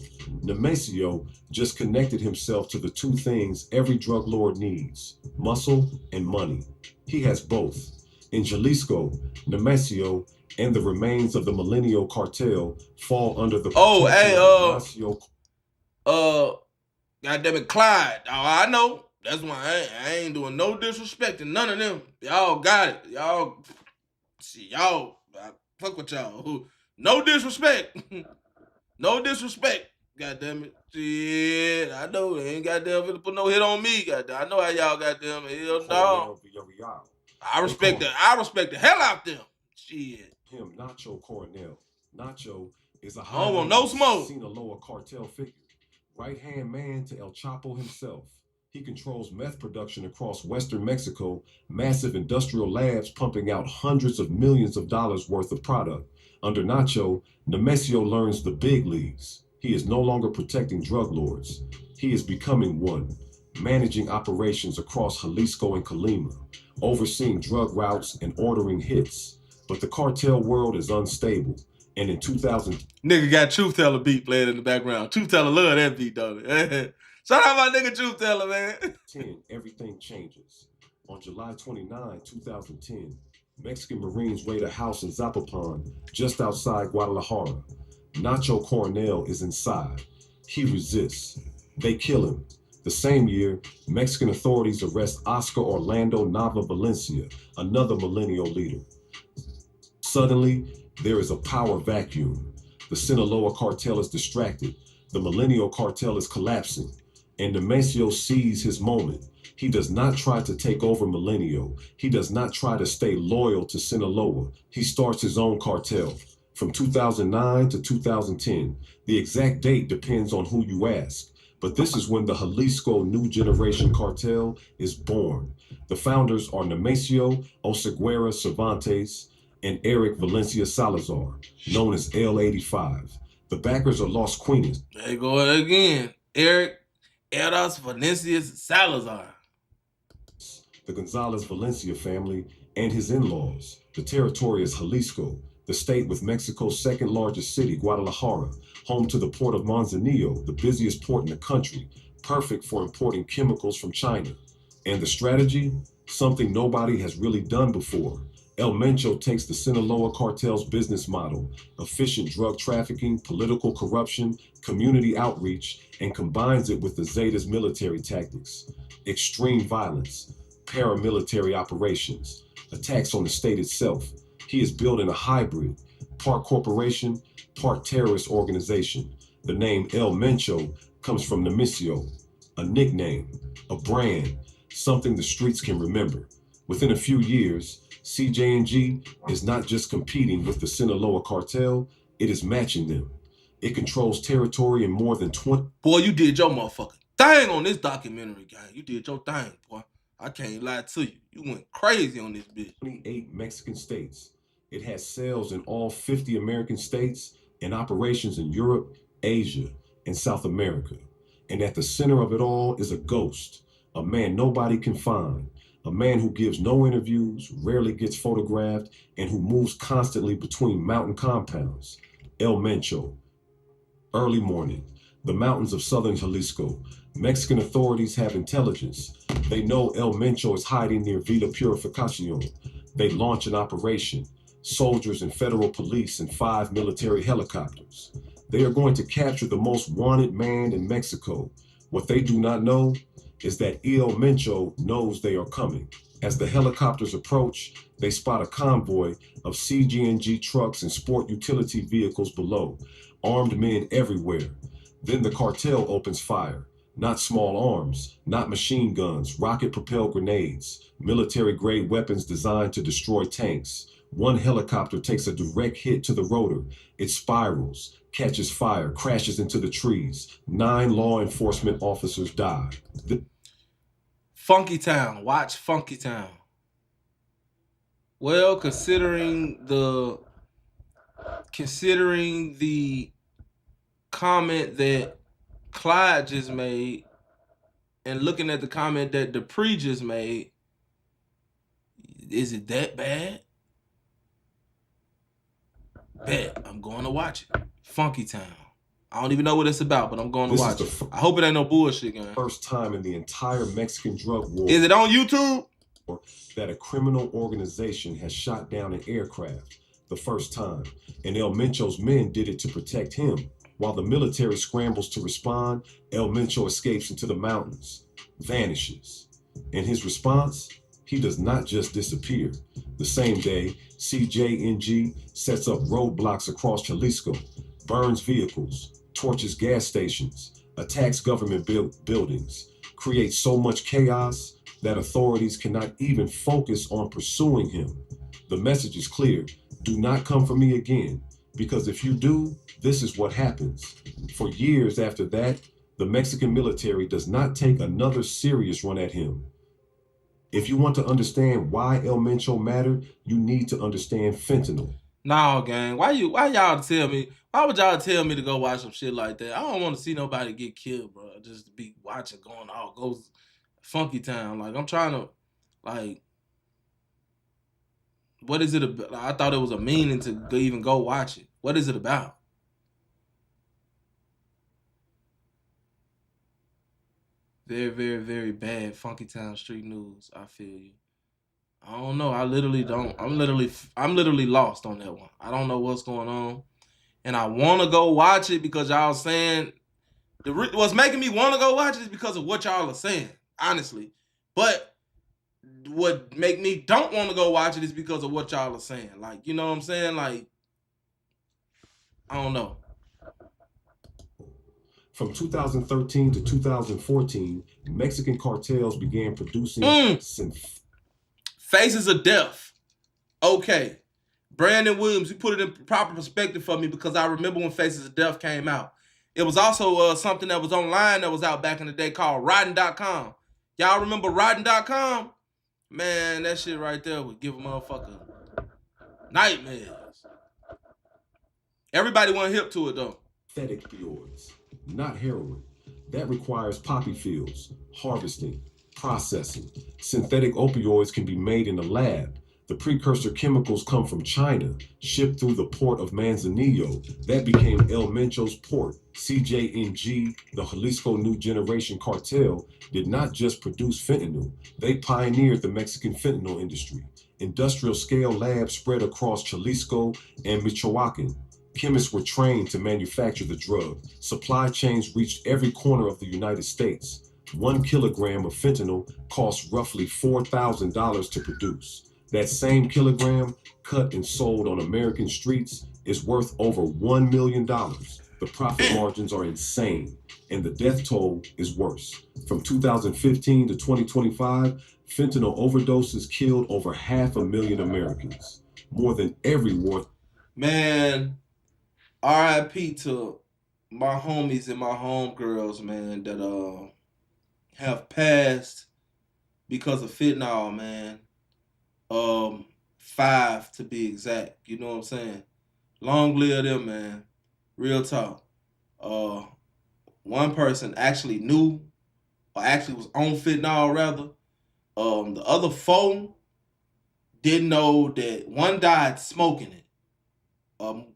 Nemesio just connected himself to the 2 things every drug lord needs: muscle and money. He has both. In Jalisco, Nemesio and the remains of the Milenio cartel fall under the... Goddamn it, Clyde. Oh, I know. That's why I ain't doing no disrespecting none of them. Y'all got it. Y'all, I fuck with y'all. No disrespect. No disrespect. Goddamn it. Shit, I know they ain't goddamn finna put no hit on me. Goddamn, I know how y'all goddamn hell no. I respect the hell out them. Shit. Him, Nacho Coronel. Nacho is a I don't want no smoke. Sinaloa cartel figure. Right-hand man to El Chapo himself. He controls meth production across western Mexico, massive industrial labs pumping out hundreds of millions of dollars worth of product. Under Nacho, Nemesio learns the big leagues. He is no longer protecting drug lords. He is becoming one, managing operations across Jalisco and Colima, overseeing drug routes and ordering hits. But the cartel world is unstable. And in 2000... Nigga got Truth Teller beat playing in the background. Truth Teller love that beat, though. Shout out my nigga Truth Teller, man. Everything changes. On July 29, 2010, Mexican Marines raid a house in Zapopan, just outside Guadalajara. Nacho Coronel is inside. He resists. They kill him. The same year, Mexican authorities arrest Oscar Orlando Nava Valencia, another Milenio leader. Suddenly, There is a power vacuum. The Sinaloa cartel is distracted. The Millennial cartel is collapsing. And Mencho sees his moment. He does not try to take over Millennial. He does not try to stay loyal to Sinaloa. He starts his own cartel. From 2009 to 2010, the exact date depends on who you ask. But this is when the Jalisco New Generation Cartel is born. The founders are Nemesio Oseguera Cervantes and Eric Valencia Salazar, known as L85. The backers are Los Queens. There you go again. Eric Eras Valencia Salazar. The Gonzalez Valencia family and his in-laws. The territory is Jalisco, the state with Mexico's second largest city, Guadalajara, home to the port of Manzanillo, the busiest port in the country, perfect for importing chemicals from China. And the strategy? Something nobody has really done before. El Mencho takes the Sinaloa cartel's business model, efficient drug trafficking, political corruption, community outreach, and combines it with the Zetas military tactics. Extreme violence, paramilitary operations, attacks on the state itself. He is building a hybrid, part corporation, part terrorist organization. The name El Mencho comes from Nemesio, a nickname, a brand, something the streets can remember. Within a few years, CJ&G is not just competing with the Sinaloa cartel, it is matching them. It controls territory in more than 20... Boy, you did your motherfucking thing on this documentary, gang. You did your thing, boy. I can't lie to you. You went crazy on this bitch. 28 Mexican states. It has sales in all 50 American states and operations in Europe, Asia, and South America. And at the center of it all is a ghost, a man nobody can find, a man who gives no interviews, rarely gets photographed, and who moves constantly between mountain compounds. El Mencho. Early morning, the mountains of southern Jalisco. Mexican authorities have intelligence. They know El Mencho is hiding near Villa Purificacion. They launch an operation. Soldiers and federal police and 5 military helicopters. They are going to capture the most wanted man in Mexico. What they do not know is that El Mencho knows they are coming. As the helicopters approach, they spot a convoy of CG&G trucks and sport utility vehicles below, armed men everywhere. Then the cartel opens fire. Not small arms, not machine guns, rocket-propelled grenades, military-grade weapons designed to destroy tanks. One helicopter takes a direct hit to the rotor. It spirals, catches fire, crashes into the trees. 9 law enforcement officers die. Funky Town. Watch Funky Town. Well, considering the comment that Clyde just made and looking at the comment that Dupree just made, is it that bad? Bet I'm going to watch it. Funky Town. I don't even know what it's about, but I'm going to watch it. I hope it ain't no bullshit, gang. First time in the entire Mexican drug war. Is it on YouTube? That a criminal organization has shot down an aircraft. The first time. And El Mencho's men did it to protect him. While the military scrambles to respond, El Mencho escapes into the mountains, vanishes. In his response, he does not just disappear. The same day, CJ&G sets up roadblocks across Jalisco, burns vehicles, torches gas stations, attacks government buildings, creates so much chaos that authorities cannot even focus on pursuing him. The message is clear. Do not come for me again, because if you do, this is what happens. For years after that, the Mexican military does not take another serious run at him. If you want to understand why El Mencho mattered, you need to understand fentanyl. No, gang. Why y'all tell me? Why would y'all tell me to go watch some shit like that? I don't want to see nobody get killed, bro. Just to be watching, going, oh, go Funky Town. Like, I'm trying to, like, what is it about? I thought it was a meaning to even go watch it. What is it about? Very, very, very bad Funky Town street news. I feel you. I don't know. I literally don't. I'm literally lost on that one. I don't know what's going on, and I want to go watch it because y'all saying what's making me want to go watch it is because of what y'all are saying, honestly. But what make me don't want to go watch it is because of what y'all are saying. Like, you know what I'm saying? Like, I don't know. From 2013 to 2014, Mexican cartels began producing Faces of Death. Okay. Brandon Williams, you put it in proper perspective for me because I remember when Faces of Death came out. It was also something that was online that was out back in the day called Rotten.com. Y'all remember Rotten.com? Man, that shit right there would give a motherfucker nightmares. Everybody wasn't hip to it though. Synthetic opioids, not heroin. That requires poppy fields, harvesting, processing. Synthetic opioids can be made in a lab. The precursor chemicals come from China, shipped through the port of Manzanillo. That became El Mencho's port. CJNG, the Jalisco New Generation Cartel, did not just produce fentanyl. They pioneered the Mexican fentanyl industry. Industrial scale labs spread across Jalisco and Michoacan. Chemists were trained to manufacture the drug. Supply chains reached every corner of the United States. 1 kilogram of fentanyl costs roughly $4,000 to produce. That same kilogram, cut and sold on American streets, is worth over $1 million. The profit margins are insane, and the death toll is worse. From 2015 to 2025, fentanyl overdoses killed over 500,000 Americans. More than every war. Man, RIP to my homies and my homegirls, man, that have passed because of fentanyl, man. 5 to be exact. You know what I'm saying? Long live them, man. Real talk. One person actually knew, or actually was on fentanyl rather. The other 4 didn't know that one died smoking it.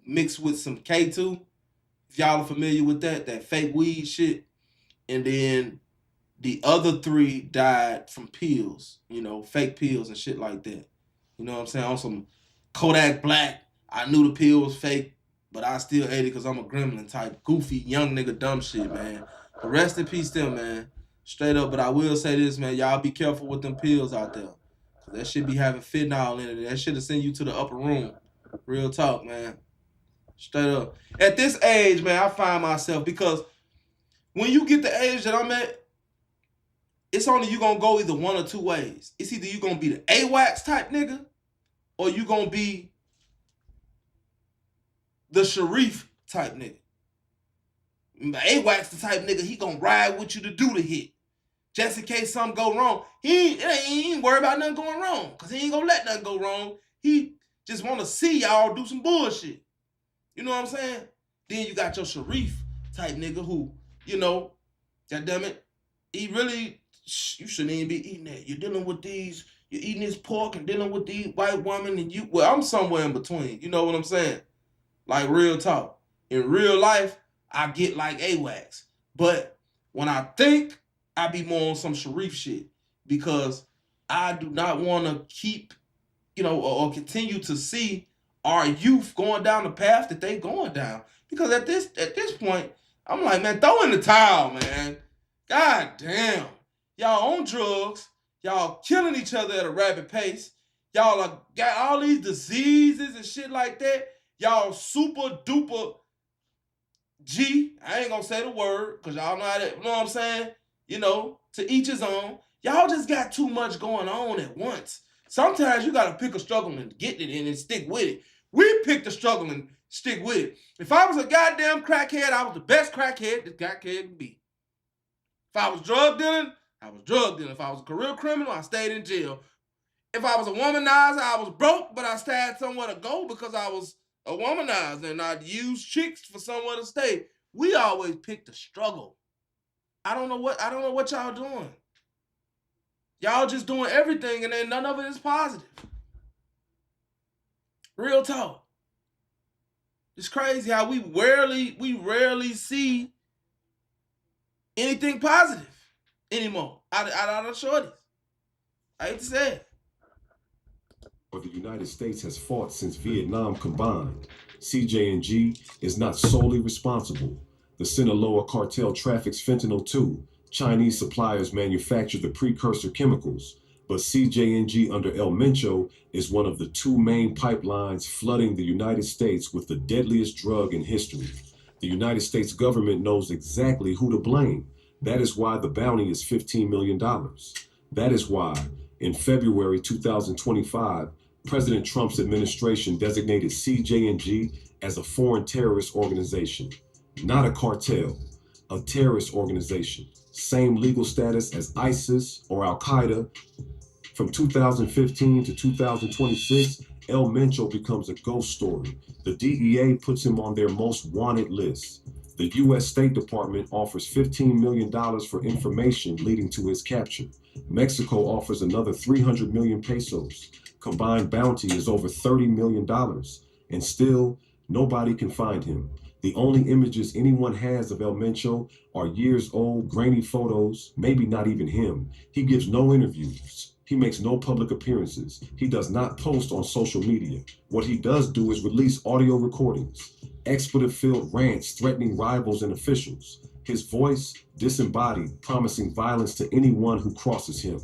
Mixed with some K2. If y'all are familiar with that fake weed shit. And then the other 3 died from pills, fake pills and shit like that. You know what I'm saying? On some Kodak Black. I knew the pill was fake, but I still ate it because I'm a gremlin type, goofy, young nigga, dumb shit, man. But rest in peace them, man. Straight up. But I will say this, man. Y'all be careful with them pills out there. That shit be having fentanyl in it. That shit'll send you to the upper room. Real talk, man. Straight up. At this age, man, I find myself, because when you get the age that I'm at, it's only you gonna go either one or 2 ways. It's either you gonna be the AWACS type nigga, or you gonna be the Sharif type nigga. AWACS the type nigga, he gonna ride with you to do the hit. Just in case something go wrong. He ain't worried about nothing going wrong, because he ain't gonna let nothing go wrong. He just wanna see y'all do some bullshit. You know what I'm saying? Then you got your Sharif type nigga who, goddammit, he really, you shouldn't even be eating that. You're dealing with these, you're eating this pork and dealing with these white women, and I'm somewhere in between. You know what I'm saying? Like, real talk. In real life, I get like AWACS. But when I think, I be more on some Sharif shit, because I do not want to keep, or continue to see our youth going down the path that they going down. Because at this point, I'm like, man, throw in the towel, man. God damn. Y'all on drugs. Y'all killing each other at a rapid pace. Y'all got all these diseases and shit like that. Y'all super duper G. I ain't gonna say the word, because y'all know how that, you know what I'm saying? To each his own. Y'all just got too much going on at once. Sometimes you gotta pick a struggle and get it in and stick with it. We picked the struggle and stick with it. If I was a goddamn crackhead, I was the best crackhead this crackhead could be. If I was drug dealing, I was drug dealing. If I was a career criminal, I stayed in jail. If I was a womanizer, I was broke, but I still had somewhere to go because I was a womanizer and I'd use chicks for somewhere to stay. We always pick the struggle. I don't know what y'all doing. Y'all just doing everything and then none of it is positive. Real talk. It's crazy how we rarely see anything positive anymore out of shorties. I hate to say it. The United States has fought since Vietnam combined. CJNG is not solely responsible. The Sinaloa cartel traffics fentanyl too. Chinese suppliers manufacture the precursor chemicals. But CJNG under El Mencho is one of the two main pipelines flooding the United States with the deadliest drug in history. The United States government knows exactly who to blame. That is why the bounty is $15 million. That is why, in February 2025, President Trump's administration designated CJNG as a foreign terrorist organization, not a cartel, a terrorist organization. Same legal status as ISIS or Al Qaeda. From 2015 to 2026, El Mencho becomes a ghost story. The DEA puts him on their most wanted list. The U.S. State Department offers $15 million for information leading to his capture. Mexico offers another 300 million pesos. Combined bounty is over $30 million. And still, nobody can find him. The only images anyone has of El Mencho are years old, grainy photos, maybe not even him. He gives no interviews. He makes no public appearances. He does not post on social media. What he does do is release audio recordings, expletive-filled rants threatening rivals and officials. His voice disembodied, promising violence to anyone who crosses him.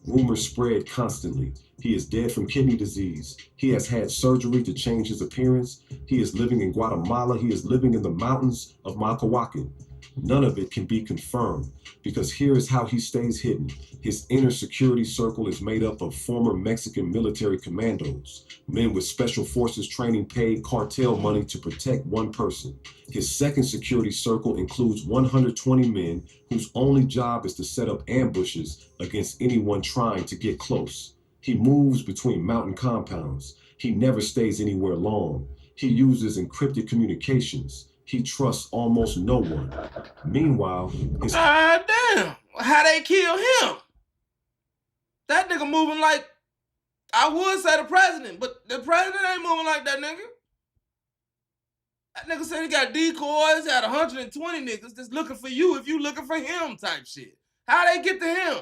Rumors spread constantly. He is dead from kidney disease. He has had surgery to change his appearance. He is living in Guatemala. He is living in the mountains of Macahuacan. None of it can be confirmed, because here is how he stays hidden. His inner security circle is made up of former Mexican military commandos, men with special forces training paid cartel money to protect one person. His second security circle includes 120 men whose only job is to set up ambushes against anyone trying to get close. He moves between mountain compounds. He never stays anywhere long. He uses encrypted communications. He trusts almost no one. Meanwhile, his... Damn. How they kill him? That nigga moving like, I would say the president, but the president ain't moving like that nigga. That nigga said he got decoys, had 120 niggas that's looking for you if you looking for him type shit. How they get to him?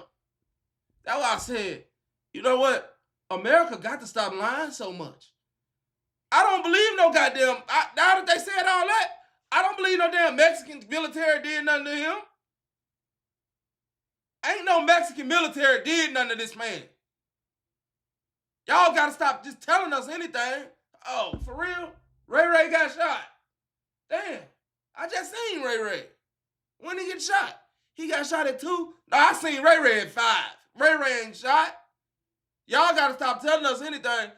That's why I said, you know what? America got to stop lying so much. I don't believe no goddamn, now that they said all that, I don't believe no damn Mexican military did nothing to him. Ain't no Mexican military did nothing to this man. Y'all gotta stop just telling us anything. Oh, for real? Ray Ray got shot. Damn, I just seen Ray Ray. When he get shot? He got shot at 2? No, I seen Ray Ray at 5. Ray Ray ain't shot. Y'all gotta stop telling us anything.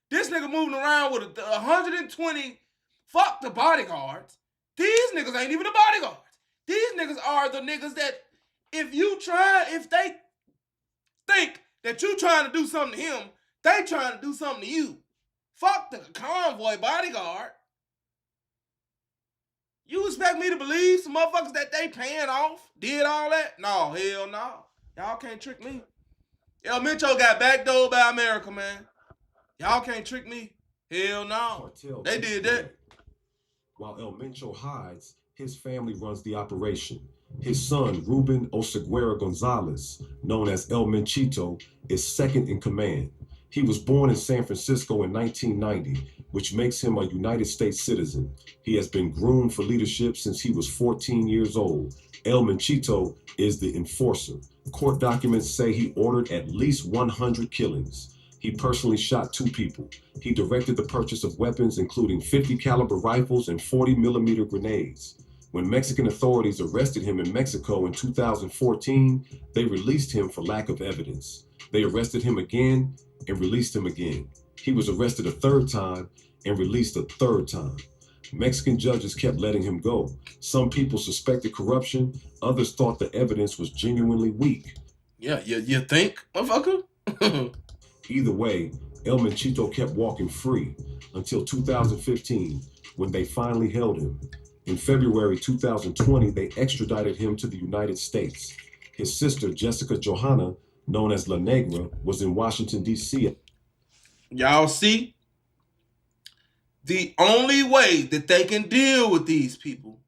This nigga moving around with 120, fuck the bodyguards. These niggas ain't even the bodyguards. These niggas are the niggas that if they think that you trying to do something to him, they trying to do something to you. Fuck the convoy bodyguard. You expect me to believe some motherfuckers that they paying off did all that? No, hell no. Y'all can't trick me. El Mencho got backdoored by America, man. Y'all can't trick me. Hell no. Cartel they did that. While El Mencho hides, his family runs the operation. His son, Ruben Oseguera Gonzalez, known as El Menchito, is second in command. He was born in San Francisco in 1990, which makes him a United States citizen. He has been groomed for leadership since he was 14 years old. El Menchito is the enforcer. Court documents say he ordered at least 100 killings. He personally shot 2 people. He directed the purchase of weapons, including 50 caliber rifles and 40 millimeter grenades. When Mexican authorities arrested him in Mexico in 2014, they released him for lack of evidence. They arrested him again and released him again. He was arrested a 3rd time and released a 3rd time. Mexican judges kept letting him go. Some people suspected corruption. Others thought the evidence was genuinely weak. Yeah, you think, motherfucker? Either way, El Menchito kept walking free until 2015, when they finally held him. In February 2020, they extradited him to the United States. His sister, Jessica Johanna, known as La Negra, was in Washington, D.C. Y'all see? The only way that they can deal with these people,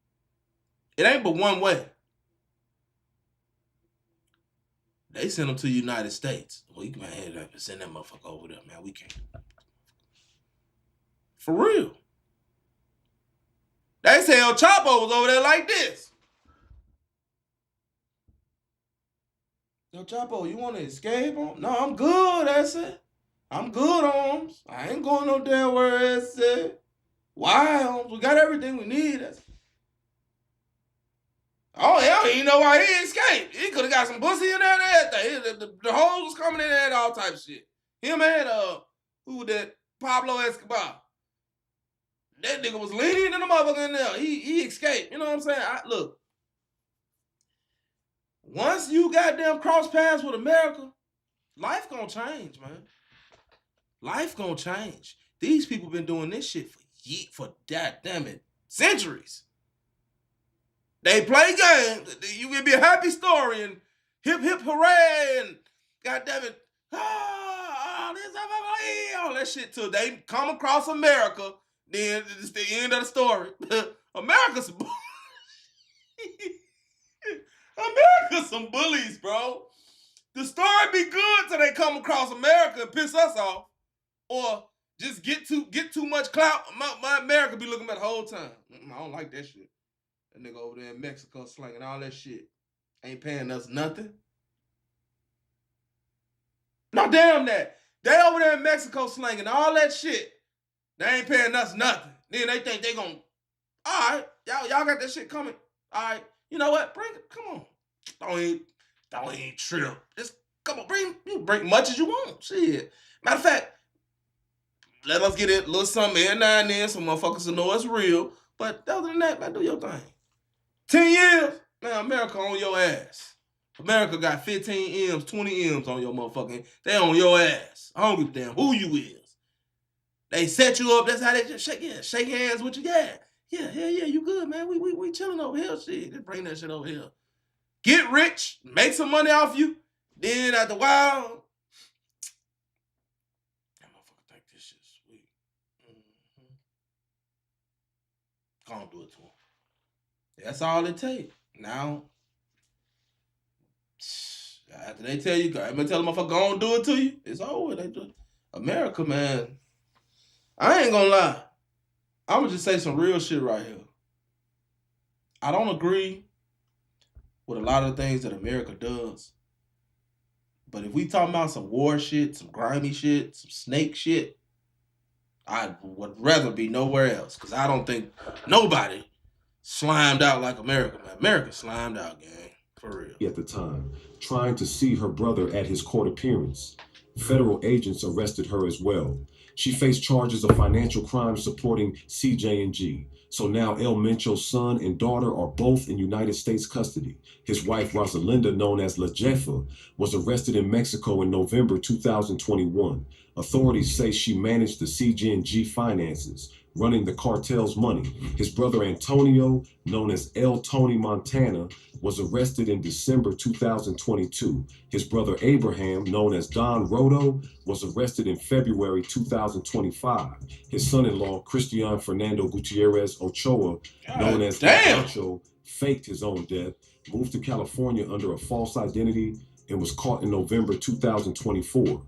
it ain't but one way. They send them to the United States. We can send that motherfucker over there, man. We can't. For real. They say El Chapo was over there like this. Yo, Chapo, you want to escape him? No, I'm good, that's it. I'm good, Holmes. I ain't going no damn where that's it. Why, Holmes? We got everything we need. That's... Oh, hell, he know why he escaped. He could have got some pussy in there and everything. The hoes was coming in there and all type of shit. Him and, who that? Pablo Escobar. That nigga was leaning in the motherfucker in there. He escaped. You know what I'm saying? Look, once you goddamn cross paths with America, life gonna change, man. Life gonna change. These people been doing this shit for goddamn it, centuries. They play games. You will be a happy story and hip hip hooray and goddamn it, all that shit till they come across America. Then it's the end of the story. America's America's some bullies, bro. The story be good till they come across America and piss us off, or just get too much clout. My America be looking at the whole time. I don't like that shit. That nigga over there in Mexico slinging all that shit. Ain't paying us nothing. No, damn that. They over there in Mexico slinging all that shit. They ain't paying us nothing. Then they think they gonna, all right, y'all got that shit coming. All right, you know what? Bring it. Come on. Don't even trip. Just come on, bring much as you want. Shit. Matter of fact, let us get it a little something every now and then so motherfuckers will know it's real. But other than that, man, do your thing. 10 years, man, America on your ass. America got 15 M's, 20 M's on your motherfucking, they on your ass. I don't give a damn who you is. They set you up, that's how they just shake hands with you. Yeah, you good, man. We chilling over here, shit. Just bring that shit over here. Get rich, make some money off you. Then after a while, that motherfucker think this shit's sweet. Can't do it to him. That's all it takes. Now, after they tell you, I'm gonna tell the motherfucker, go on do it to you, it's over. They do. America, man. I ain't gonna lie. I'm gonna just say some real shit right here. I don't agree with a lot of the things that America does. But if we talking about some war shit, some grimy shit, some snake shit, I would rather be nowhere else. Because I don't think nobody slimed out like America, man. America slimed out, gang. For real. At the time, trying to see her brother at his court appearance. Federal agents arrested her as well. She faced charges of financial crimes supporting CJ&G. So now El Mencho's son and daughter are both in United States custody. His wife, Rosalinda, known as La Jefa, was arrested in Mexico in November 2021. Authorities say she managed the CJ&G finances, running the cartel's money. His brother Antonio, known as El Tony Montana, was arrested in December 2022. His brother Abraham, known as Don Rodo, was arrested in February 2025. His son-in-law, Cristian Fernando Gutierrez Ochoa, known as Mencho, faked his own death, moved to California under a false identity, and was caught in November 2024.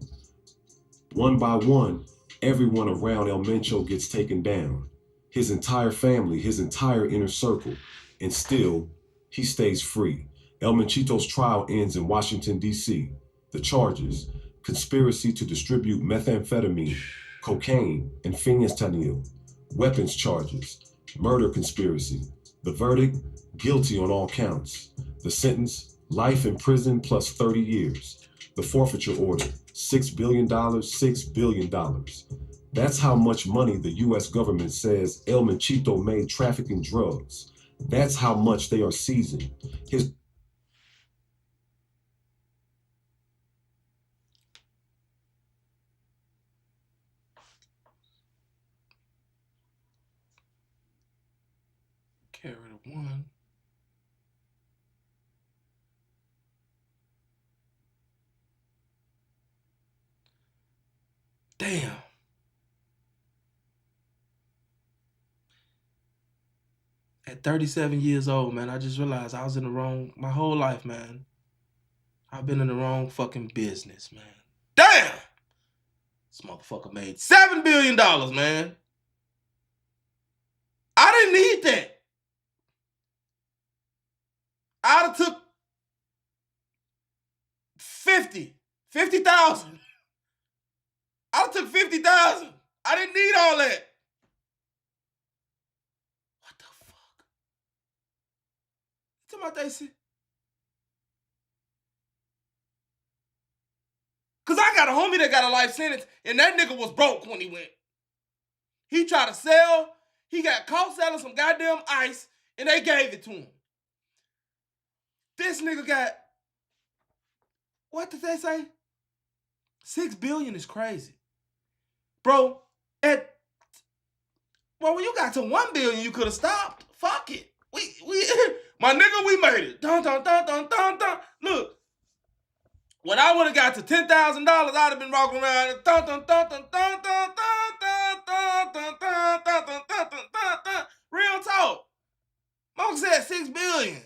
One by one, everyone around El Mencho gets taken down. His entire family, his entire inner circle, and still, he stays free. El Menchito's trial ends in Washington, D.C. The charges: conspiracy to distribute methamphetamine, cocaine, and fentanyl. Weapons charges, murder conspiracy. The verdict: guilty on all counts. The sentence: life in prison plus 30 years. The forfeiture order: $6 billion, $6 billion. That's how much money the U.S. government says El Menchito made trafficking drugs. That's how much they are seizing. His Carry the one. Damn. At 37 years old, man, I just realized I was in the wrong, my whole life, man. I've been in the wrong fucking business, man. Damn! This motherfucker made $7 billion, man. I didn't need that. I'd have took 50,000. I took 50,000. I didn't need all that. What the fuck? You talking about that shit? Cause I got a homie that got a life sentence, and that nigga was broke when he went. He tried to sell. He got caught selling some goddamn ice, and they gave it to him. This nigga got, what did they say? 6 billion is crazy. Bro, when you got to 1 billion, you could have stopped. Fuck it. My nigga, we made it. Dun, dun, dun, dun, dun, dun. Look, when I would have got to $10,000, I'd have been walking around. Dun, dun, dun, dun, dun, dun, dun, dun, dun, dun, dun, dun, dun, dun, dun, dun. Real talk. Mom said 6 billion.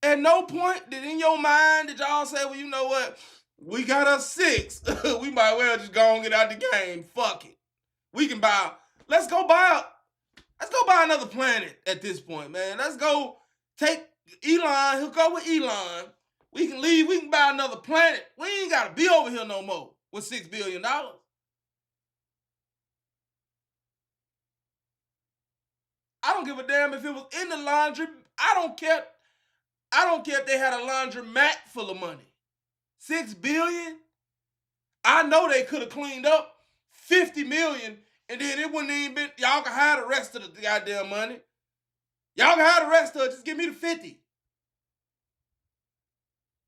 At no point did in your mind did y'all say, well, you know what? We got us 6. We might well just go and get out the game. Fuck it. We can buy. Let's go buy another planet at this point, man. Let's go take Elon, hook up with Elon. We can leave. We can buy another planet. We ain't got to be over here no more with $6 billion. I don't give a damn if it was in the laundry. I don't care. I don't care if they had a laundromat full of money. $6 billion? I know they could have cleaned up 50 million and then it wouldn't even been, y'all can have the rest of the goddamn money. Y'all can have the rest of it, just give me the 50.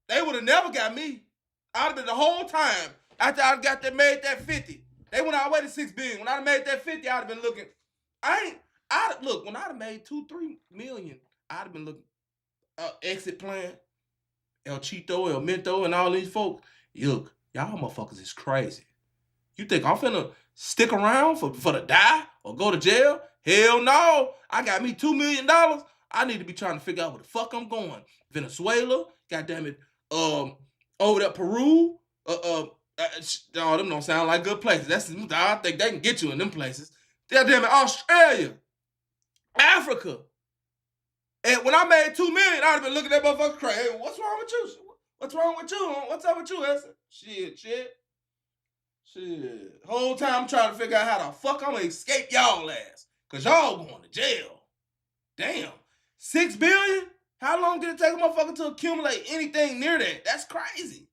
They would have never got me. I'd have been the whole time after I got that made that 50. They went all the way to 6 billion. When I'd have made that 50, I'd have been looking. Look, when I'd have made 2-3 million, I'd have been looking exit plan, El Chito, El Mento, and all these folks. Look, y'all motherfuckers is crazy. You think I'm finna stick around for to die or go to jail? Hell no. I got me $2 million. I need to be trying to figure out where the fuck I'm going. Venezuela, goddamn it, over there Peru, oh, them don't sound like good places. I think they can get you in them places. Goddamn it, Australia, Africa. And when I made 2 million, I'd have been looking at that motherfucker crazy. Hey, what's wrong with you? What's wrong with you? What's up with you, Esther? Shit. Whole time I'm trying to figure out how the fuck I'm gonna escape y'all ass. Cause y'all going to jail. Damn. 6 billion? How long did it take a motherfucker to accumulate anything near that? That's crazy.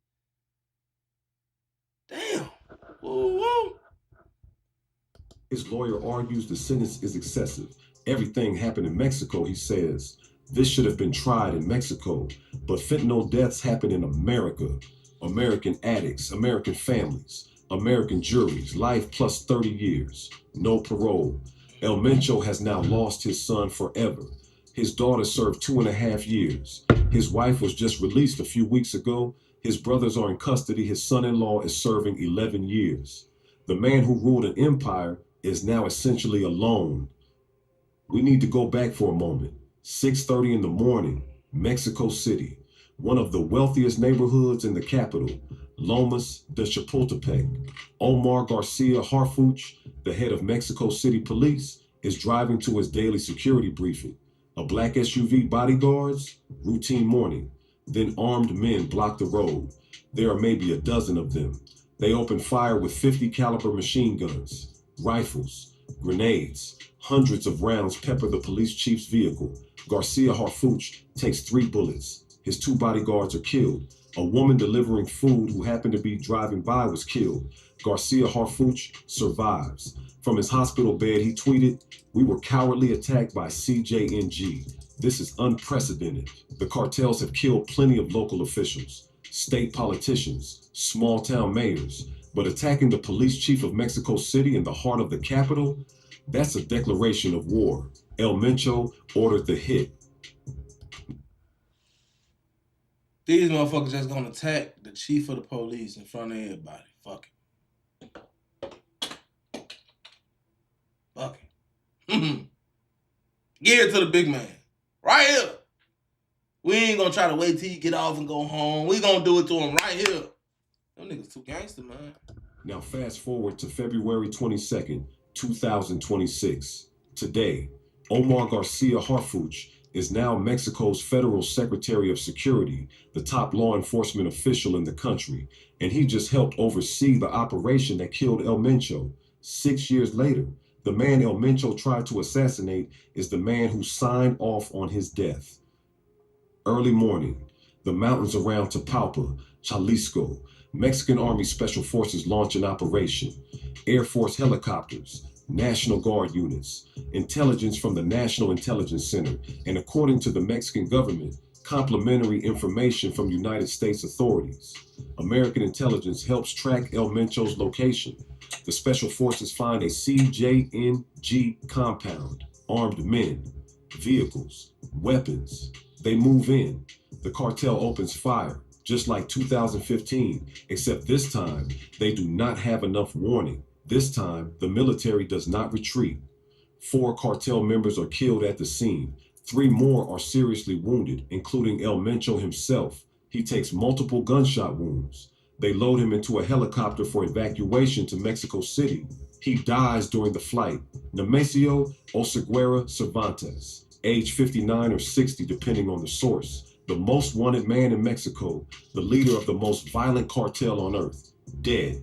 Damn. Woo. His lawyer argues the sentence is excessive. Everything happened in Mexico, he says. This should have been tried in Mexico, but fentanyl deaths happen in America. American addicts, American families, American juries, life plus 30 years, no parole. El Mencho has now lost his son forever. His daughter served 2.5 years. His wife was just released a few weeks ago. His brothers are in custody. His son-in-law is serving 11 years. The man who ruled an empire is now essentially alone. We need to go back for a moment. 6:30 in the morning, Mexico City, one of the wealthiest neighborhoods in the capital, Lomas de Chapultepec. Omar Garcia Harfuch, the head of Mexico City Police, is driving to his daily security briefing. A black SUV bodyguards, routine morning. Then armed men block the road. There are maybe a dozen of them. They open fire with 50 caliber machine guns, rifles, grenades. Hundreds of rounds pepper the police chief's vehicle. Garcia Harfuch takes 3 bullets. His 2 bodyguards are killed. A woman delivering food who happened to be driving by was killed. Garcia Harfuch survives. From his hospital bed, he tweeted, "We were cowardly attacked by CJNG. This is unprecedented. The cartels have killed plenty of local officials, state politicians, small town mayors, but attacking the police chief of Mexico City in the heart of the capital, that's a declaration of war." El Mencho ordered the hit. These motherfuckers just gonna attack the chief of the police in front of everybody. Fuck it. Give it to the big man. Right here. We ain't gonna try to wait till you get off and go home. We gonna do it to him right here. Them niggas too gangster, man. Now fast forward to February 22nd, 2026. Today, Omar Garcia Harfuch is now Mexico's Federal Secretary of Security, the top law enforcement official in the country, and he just helped oversee the operation that killed El Mencho. 6 years later, the man El Mencho tried to assassinate is the man who signed off on his death. Early morning, the mountains around Tapalpa, Jalisco, Mexican Army Special Forces launch an operation. Air Force helicopters, National Guard units, intelligence from the National Intelligence Center, and according to the Mexican government, complimentary information from United States authorities. American intelligence helps track El Mencho's location. The Special Forces find a CJNG compound, armed men, vehicles, weapons. They move in. The cartel opens fire, just like 2015, except this time, they do not have enough warning. This time, the military does not retreat. 4 cartel members are killed at the scene. 3 more are seriously wounded, including El Mencho himself. He takes multiple gunshot wounds. They load him into a helicopter for evacuation to Mexico City. He dies during the flight. Nemesio Oseguera Cervantes, age 59 or 60 depending on the source, the most wanted man in Mexico, the leader of the most violent cartel on earth, dead.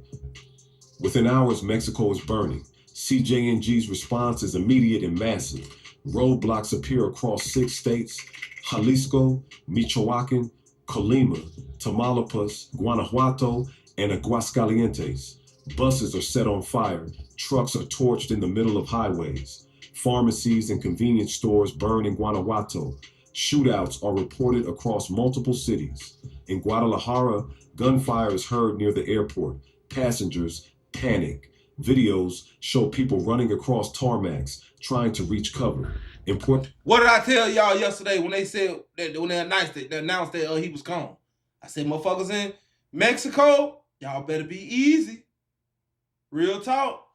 Within hours, Mexico is burning. CJNG's response is immediate and massive. Roadblocks appear across 6 states: Jalisco, Michoacan, Colima, Tamaulipas, Guanajuato, and Aguascalientes. Buses are set on fire. Trucks are torched in the middle of highways. Pharmacies and convenience stores burn in Guanajuato. Shootouts are reported across multiple cities. In Guadalajara, gunfire is heard near the airport. Passengers panic. Videos show people running across tarmacs, trying to reach cover. What did I tell y'all yesterday when they said that when they announced that he was gone? I said, motherfuckers in Mexico, y'all better be easy. Real talk.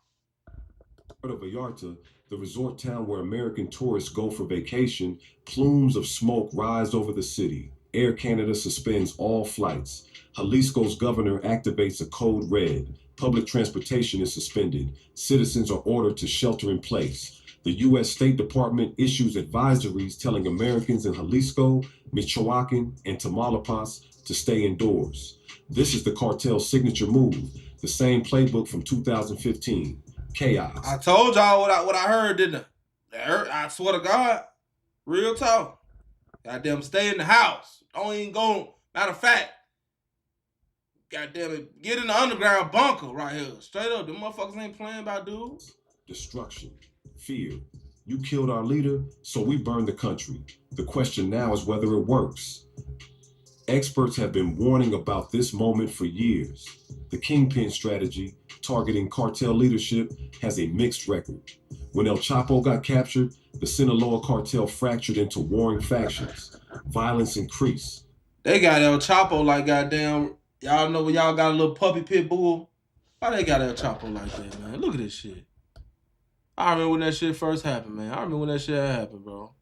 Puerto Vallarta, the resort town where American tourists go for vacation, plumes of smoke rise over the city. Air Canada suspends all flights. Jalisco's governor activates a code red. Public transportation is suspended. Citizens are ordered to shelter in place. The U.S. State Department issues advisories telling Americans in Jalisco, Michoacan, and Tamaulipas to stay indoors. This is the cartel's signature move, the same playbook from 2015. Chaos. I told y'all what I heard, didn't I? I swear to God. Real talk. Goddamn, stay in the house. Don't even go. Matter of fact, goddamn it, get in the underground bunker right here. Straight up, the motherfuckers ain't playing about dudes. Destruction. Fear. You killed our leader, so we burned the country. The question now is whether it works. Experts have been warning about this moment for years. The Kingpin strategy, targeting cartel leadership, has a mixed record. When El Chapo got captured, the Sinaloa cartel fractured into warring factions. Violence increased. They got El Chapo like goddamn. Y'all know when y'all got a little puppy pit bull? Why they got El Chapo like that, man? Look at this shit. I remember when that shit first happened, man. I remember when that shit happened, bro.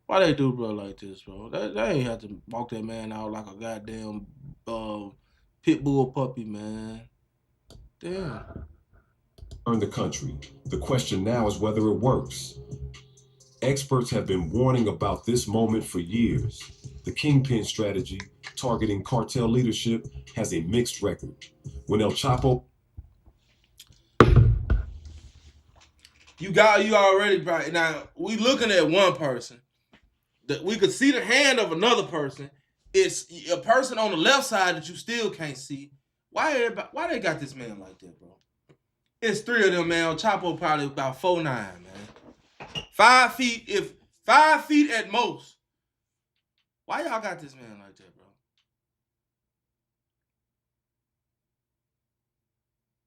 Why they do bro like this, bro? They ain't have to walk that man out like a goddamn pit bull puppy, man. Damn. Burn the country. The question now is whether it works. Experts have been warning about this moment for years. The Kingpin strategy, targeting cartel leadership, has a mixed record. When El Chapo... You already, right? Now, we looking at one person. That we could see the hand of another person. It's a person on the left side that you still can't see. Why they got this man like that, bro? It's 3 of them, man. Chapo probably about 4'9", man. 5 feet, 5 feet at most. Why y'all got this man like that, bro?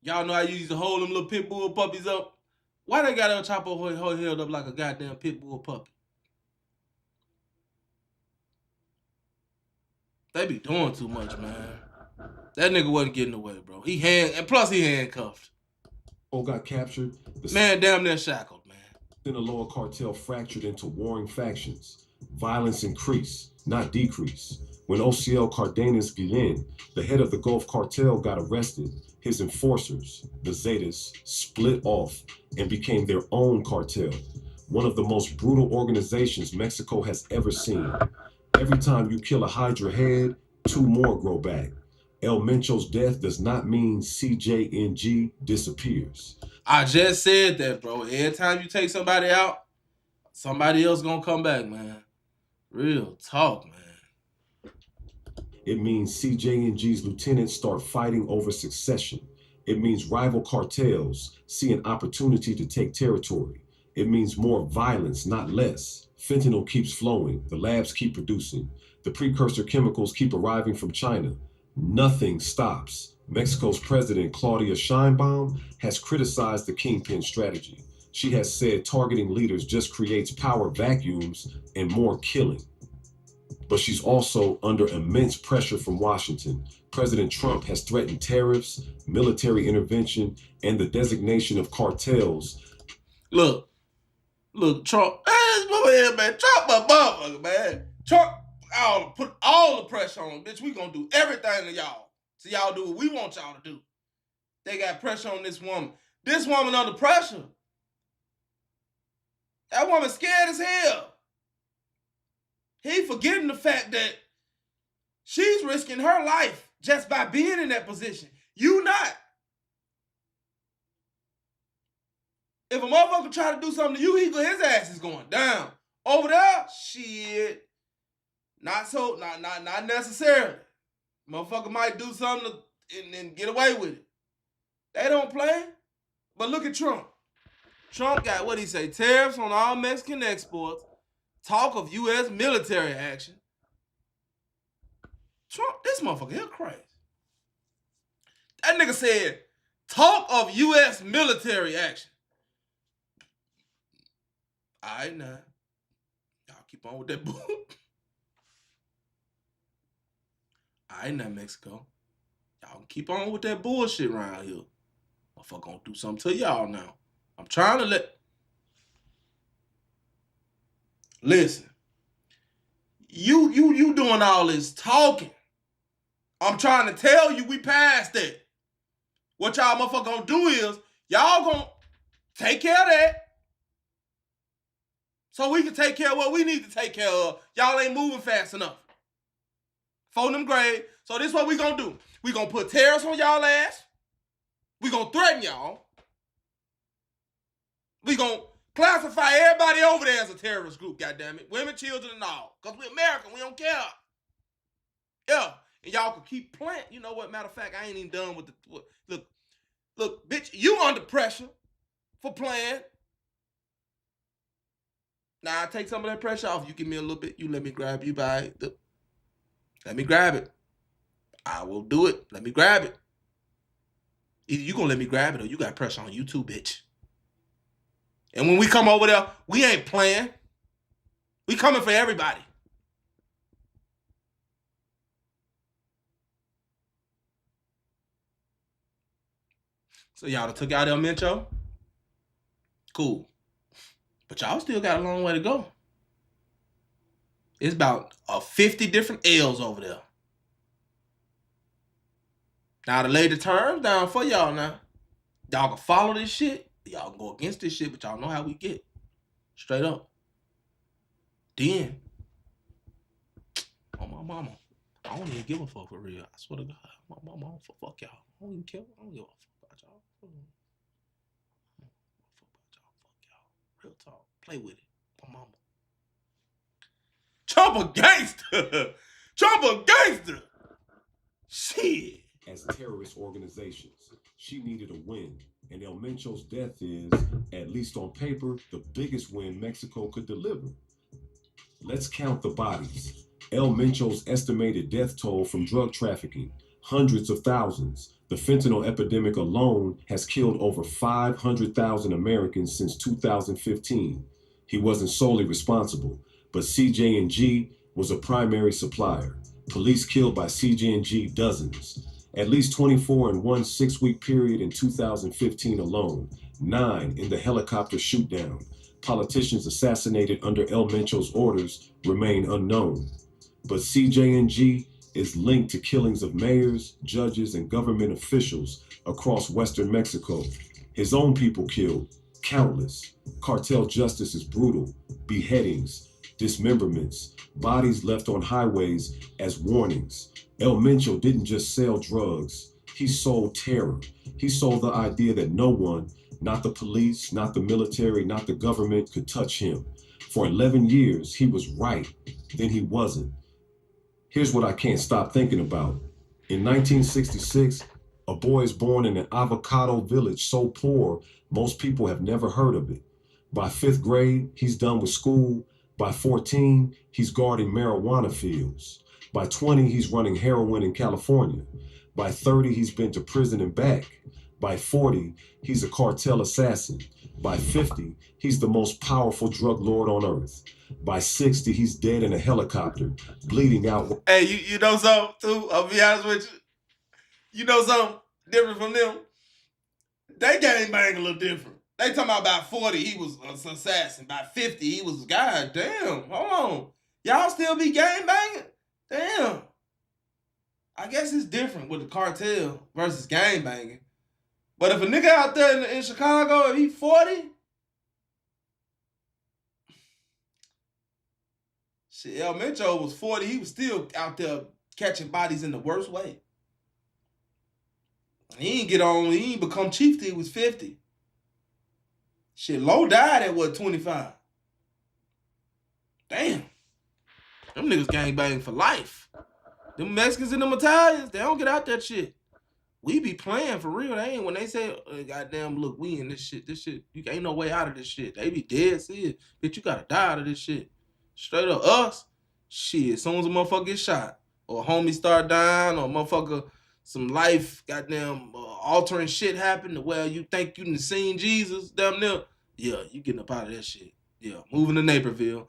Y'all know I used to hold them little pit bull puppies up. Why they got El Chapo held up like a goddamn pit bull puppy? They be doing too much, man. That nigga wasn't getting away, bro. And plus he handcuffed. Got captured. Man, damn near shackled, man. Sinaloa cartel fractured into warring factions. Violence increased, not decrease. When OCL Cardenas Guillen, the head of the Gulf Cartel, got arrested, his enforcers, the Zetas, split off and became their own cartel. one of the most brutal organizations Mexico has ever seen. Every time you kill a Hydra head, 2 more grow back. El Mencho's death does not mean CJNG disappears. I just said that, bro. Every time you take somebody out, somebody else gonna come back, man. Real talk, man. It means CJNG's lieutenants start fighting over succession. It means rival cartels see an opportunity to take territory. It means more violence, not less. Fentanyl keeps flowing. The labs keep producing. The precursor chemicals keep arriving from China. Nothing stops. Mexico's president, Claudia Sheinbaum, has criticized the kingpin strategy. She has said targeting leaders just creates power vacuums and more killing. But she's also under immense pressure from Washington. President Trump has threatened tariffs, military intervention, and the designation of cartels. Look, Trump. Hey, over here, man. Trump a motherfucker, man. Trump, I'll put all the pressure on him, bitch. We gonna do everything to y'all. So y'all do what we want y'all to do. They got pressure on this woman. This woman under pressure. That woman scared as hell. He forgetting the fact that she's risking her life just by being in that position. You not. If a motherfucker try to do something to you, his ass is going down. Over there, shit. Not necessarily. Motherfucker might do something and get away with it. They don't play. But look at Trump. Trump got, what he say, tariffs on all Mexican exports, talk of U.S. military action. Trump, this motherfucker, he'll crazy. That nigga said, talk of U.S. military action. All right, now. Y'all keep on with that bull. All right, now, Mexico. Y'all keep on with that bullshit around here. Motherfucker gonna do something to y'all now. I'm trying to let... Listen. You doing all this talking. I'm trying to tell you we passed that. What y'all motherfucker gonna do is, y'all gonna take care of that. So we can take care of what we need to take care of. Y'all ain't moving fast enough. Phone them grade. So this is what we gonna do. We gonna put tariffs on y'all ass. We gonna threaten y'all. We gonna classify everybody over there as a terrorist group, goddammit. Women, children, and all. Because we American, we don't care. Yeah. And y'all can keep playing. You know what? Matter of fact, I ain't even done with the... Look, bitch, you under pressure for playing. Now, I take some of that pressure off. You give me a little bit. You let me grab you by the... Let me grab it. I will do it. Let me grab it. Either you gonna let me grab it or you got pressure on you too, bitch. And when we come over there, we ain't playing. We coming for everybody. So y'all done took out El Mencho? Cool. But y'all still got a long way to go. It's about 50 different L's over there. Now to lay the terms down for y'all now. Y'all can follow this shit. Y'all can go against this shit, but y'all know how we get. Straight up. Then, oh my mama, I don't even give a fuck for real. I swear to God, my mama, I don't fuck y'all. I don't even care. I don't give a fuck about y'all. I don't fuck y'all. Real talk. Play with it. My mama. Trump a gangster. Trump a gangster. Shit. As terrorist organizations, she needed a win, and El Mencho's death is, at least on paper, the biggest win Mexico could deliver. Let's count the bodies. El Mencho's estimated death toll from drug trafficking, hundreds of thousands. The fentanyl epidemic alone has killed over 500,000 Americans since 2015. He wasn't solely responsible, but CJ&G was a primary supplier. Police killed by CJ&G dozens. At least 24 in one 6-week period in 2015 alone. 9 in the helicopter shootdown. Politicians assassinated under El Mencho's orders remain unknown. But CJ&G is linked to killings of mayors, judges, and government officials across Western Mexico. His own people killed, Countless. Cartel justice is brutal. Beheadings, dismemberments, bodies left on highways as warnings. El Mencho didn't just sell drugs. He sold terror. He sold the idea that no one, not the police, not the military, not the government, could touch him. For 11 years, he was right. Then he wasn't. Here's what I can't stop thinking about. In 1966, a boy is born in an avocado village so poor, most people have never heard of it. By 5th grade, he's done with school. By 14, he's guarding marijuana fields. By 20, he's running heroin in California. By 30, he's been to prison and back. By 40, he's a cartel assassin. By 50, he's the most powerful drug lord on earth. By 60, he's dead in a helicopter, bleeding out. Hey, you know something, too? I'll be honest with you. You know something different from them? They gang bang a little different. They talking about 40, he was an assassin. By 50, he was, god damn, hold on. Y'all still be gang banging? Damn. I guess it's different with the cartel versus gang banging. But if a nigga out there in Chicago, if he 40, shit, El Mencho was 40, he was still out there catching bodies in the worst way. He ain't become chief till he was 50. Shit, Low died at what, 25? Damn. Them niggas gangbang for life. Them Mexicans and them Italians, they don't get out that shit. We be playing for real. They ain't when they say, goddamn, look, we in this shit, you ain't no way out of this shit. They be dead serious. Bitch, you gotta die out of this shit. Straight up, us, shit, as soon as a motherfucker get shot, or a homie start dying, or a motherfucker, some life, goddamn, altering shit happen to where you think you done seen Jesus, damn near, yeah, you getting up out of that shit. Yeah, moving to Naperville.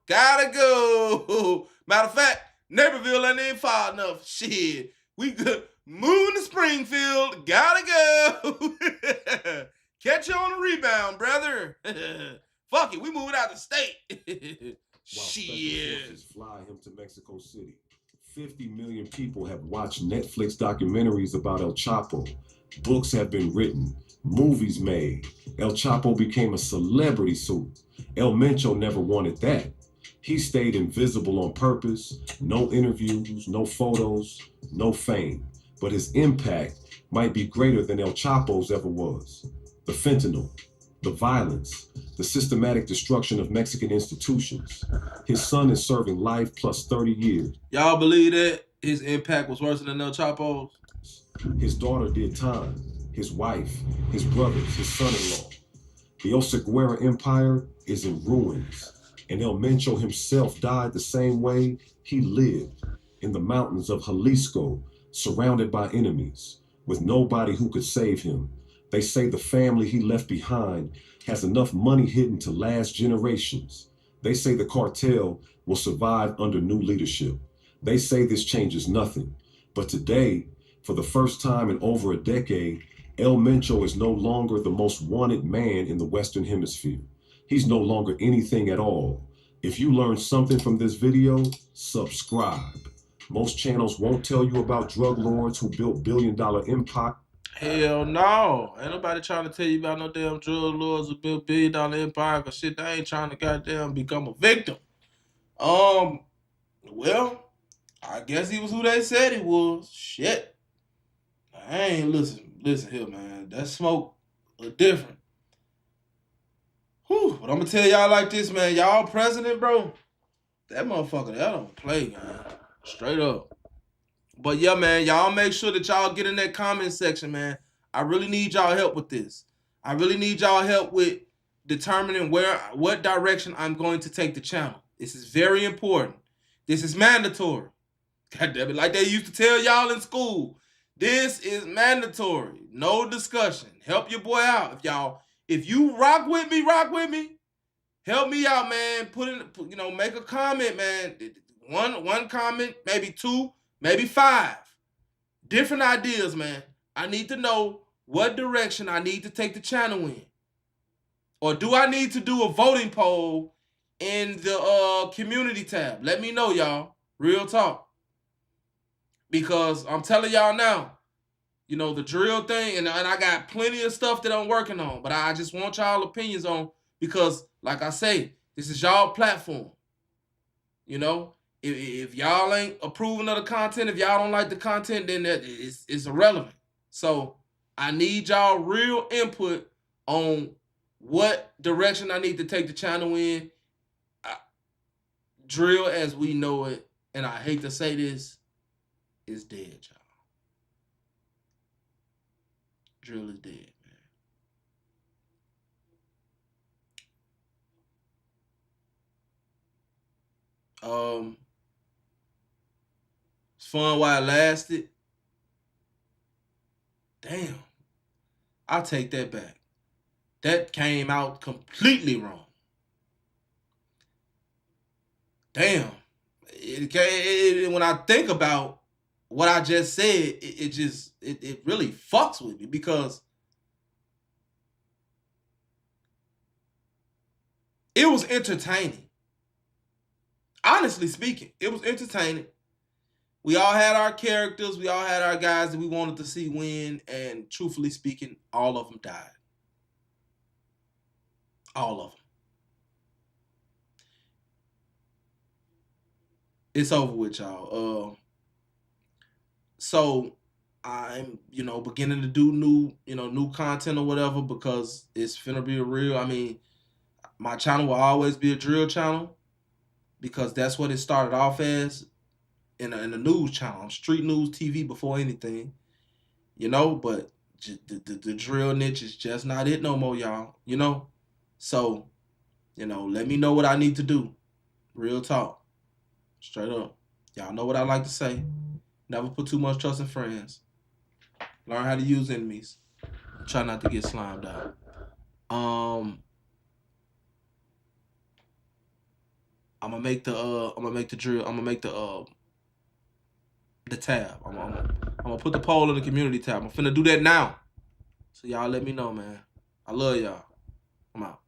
Gotta go. Matter of fact, Naperville ain't even far enough. Shit. We good. Moving to Springfield. Gotta go. Catch you on the rebound, brother. Fuck it. We moving out the state. Shit. Fly him to Mexico City. 50 million people have watched Netflix documentaries about El Chapo. Books have been written. Movies made. El Chapo became a celebrity suit. El Mencho never wanted that. He stayed invisible on purpose. No interviews, no photos, no fame. But his impact might be greater than El Chapo's ever was. The fentanyl, the violence, the systematic destruction of Mexican institutions. His son is serving life plus 30 years. Y'all believe that his impact was worse than El Chapo's? His daughter did time. His wife, his brothers, his son-in-law. The Oseguera Empire is in ruins. And El Mencho himself died the same way he lived, in the mountains of Jalisco, surrounded by enemies, with nobody who could save him. They say the family he left behind has enough money hidden to last generations. They say the cartel will survive under new leadership. They say this changes nothing. But today, for the first time in over a decade, El Mencho is no longer the most wanted man in the Western Hemisphere. He's no longer anything at all. If you learned something from this video, subscribe. Most channels won't tell you about drug lords who built billion-dollar empires. Hell no. Ain't nobody trying to tell you about no damn drug lords who built billion-dollar empire, cause shit, they ain't trying to goddamn become a victim. Well, I guess he was who they said he was. Shit. I ain't listen here, man. That smoke look different. Whew, but I'm gonna tell y'all like this, man. Y'all president, bro. That motherfucker, that don't play, man. Straight up. But yeah, man, y'all make sure that y'all get in that comment section, man. I really need y'all help with this. I really need y'all help with determining what direction I'm going to take the channel. This is very important. This is mandatory. God damn it, like they used to tell y'all in school. This is mandatory. No discussion. Help your boy out. If you rock with me. Help me out, man. Make a comment, man. One comment, maybe 2, maybe 5. Different ideas, man. I need to know what direction I need to take the channel in. Or do I need to do a voting poll in the community tab? Let me know, y'all. Real talk. Because I'm telling y'all now, you know, the drill thing, and I got plenty of stuff that I'm working on, but I just want y'all opinions on, because, like I say, this is y'all platform. You know, if y'all ain't approving of the content, if y'all don't like the content, then that is irrelevant. So I need y'all real input on what direction I need to take the channel in. Drill as we know it, and I hate to say this, is dead, y'all. Drill is dead, man. It's fun while it lasted. Damn, I'll take that back. That came out completely wrong. Damn. When I think about what I just said, it really fucks with me, because it was entertaining. Honestly speaking, it was entertaining. We all had our characters. We all had our guys that we wanted to see win. And truthfully speaking, all of them died. All of them. It's over with, y'all. So I'm, beginning to do new content or whatever, because it's finna be real. I mean, my channel will always be a drill channel, because that's what it started off as, in a news channel, street news TV before anything, but the drill niche is just not it no more, y'all, So, let me know what I need to do. Real talk. Straight up. Y'all know what I like to say. Never put too much trust in friends. Learn how to use enemies. Try not to get slimed out. I'm gonna make the drill. I'm gonna make the tab. I'm gonna put the poll in the community tab. I'm finna do that now. So y'all let me know, man. I love y'all. I'm out.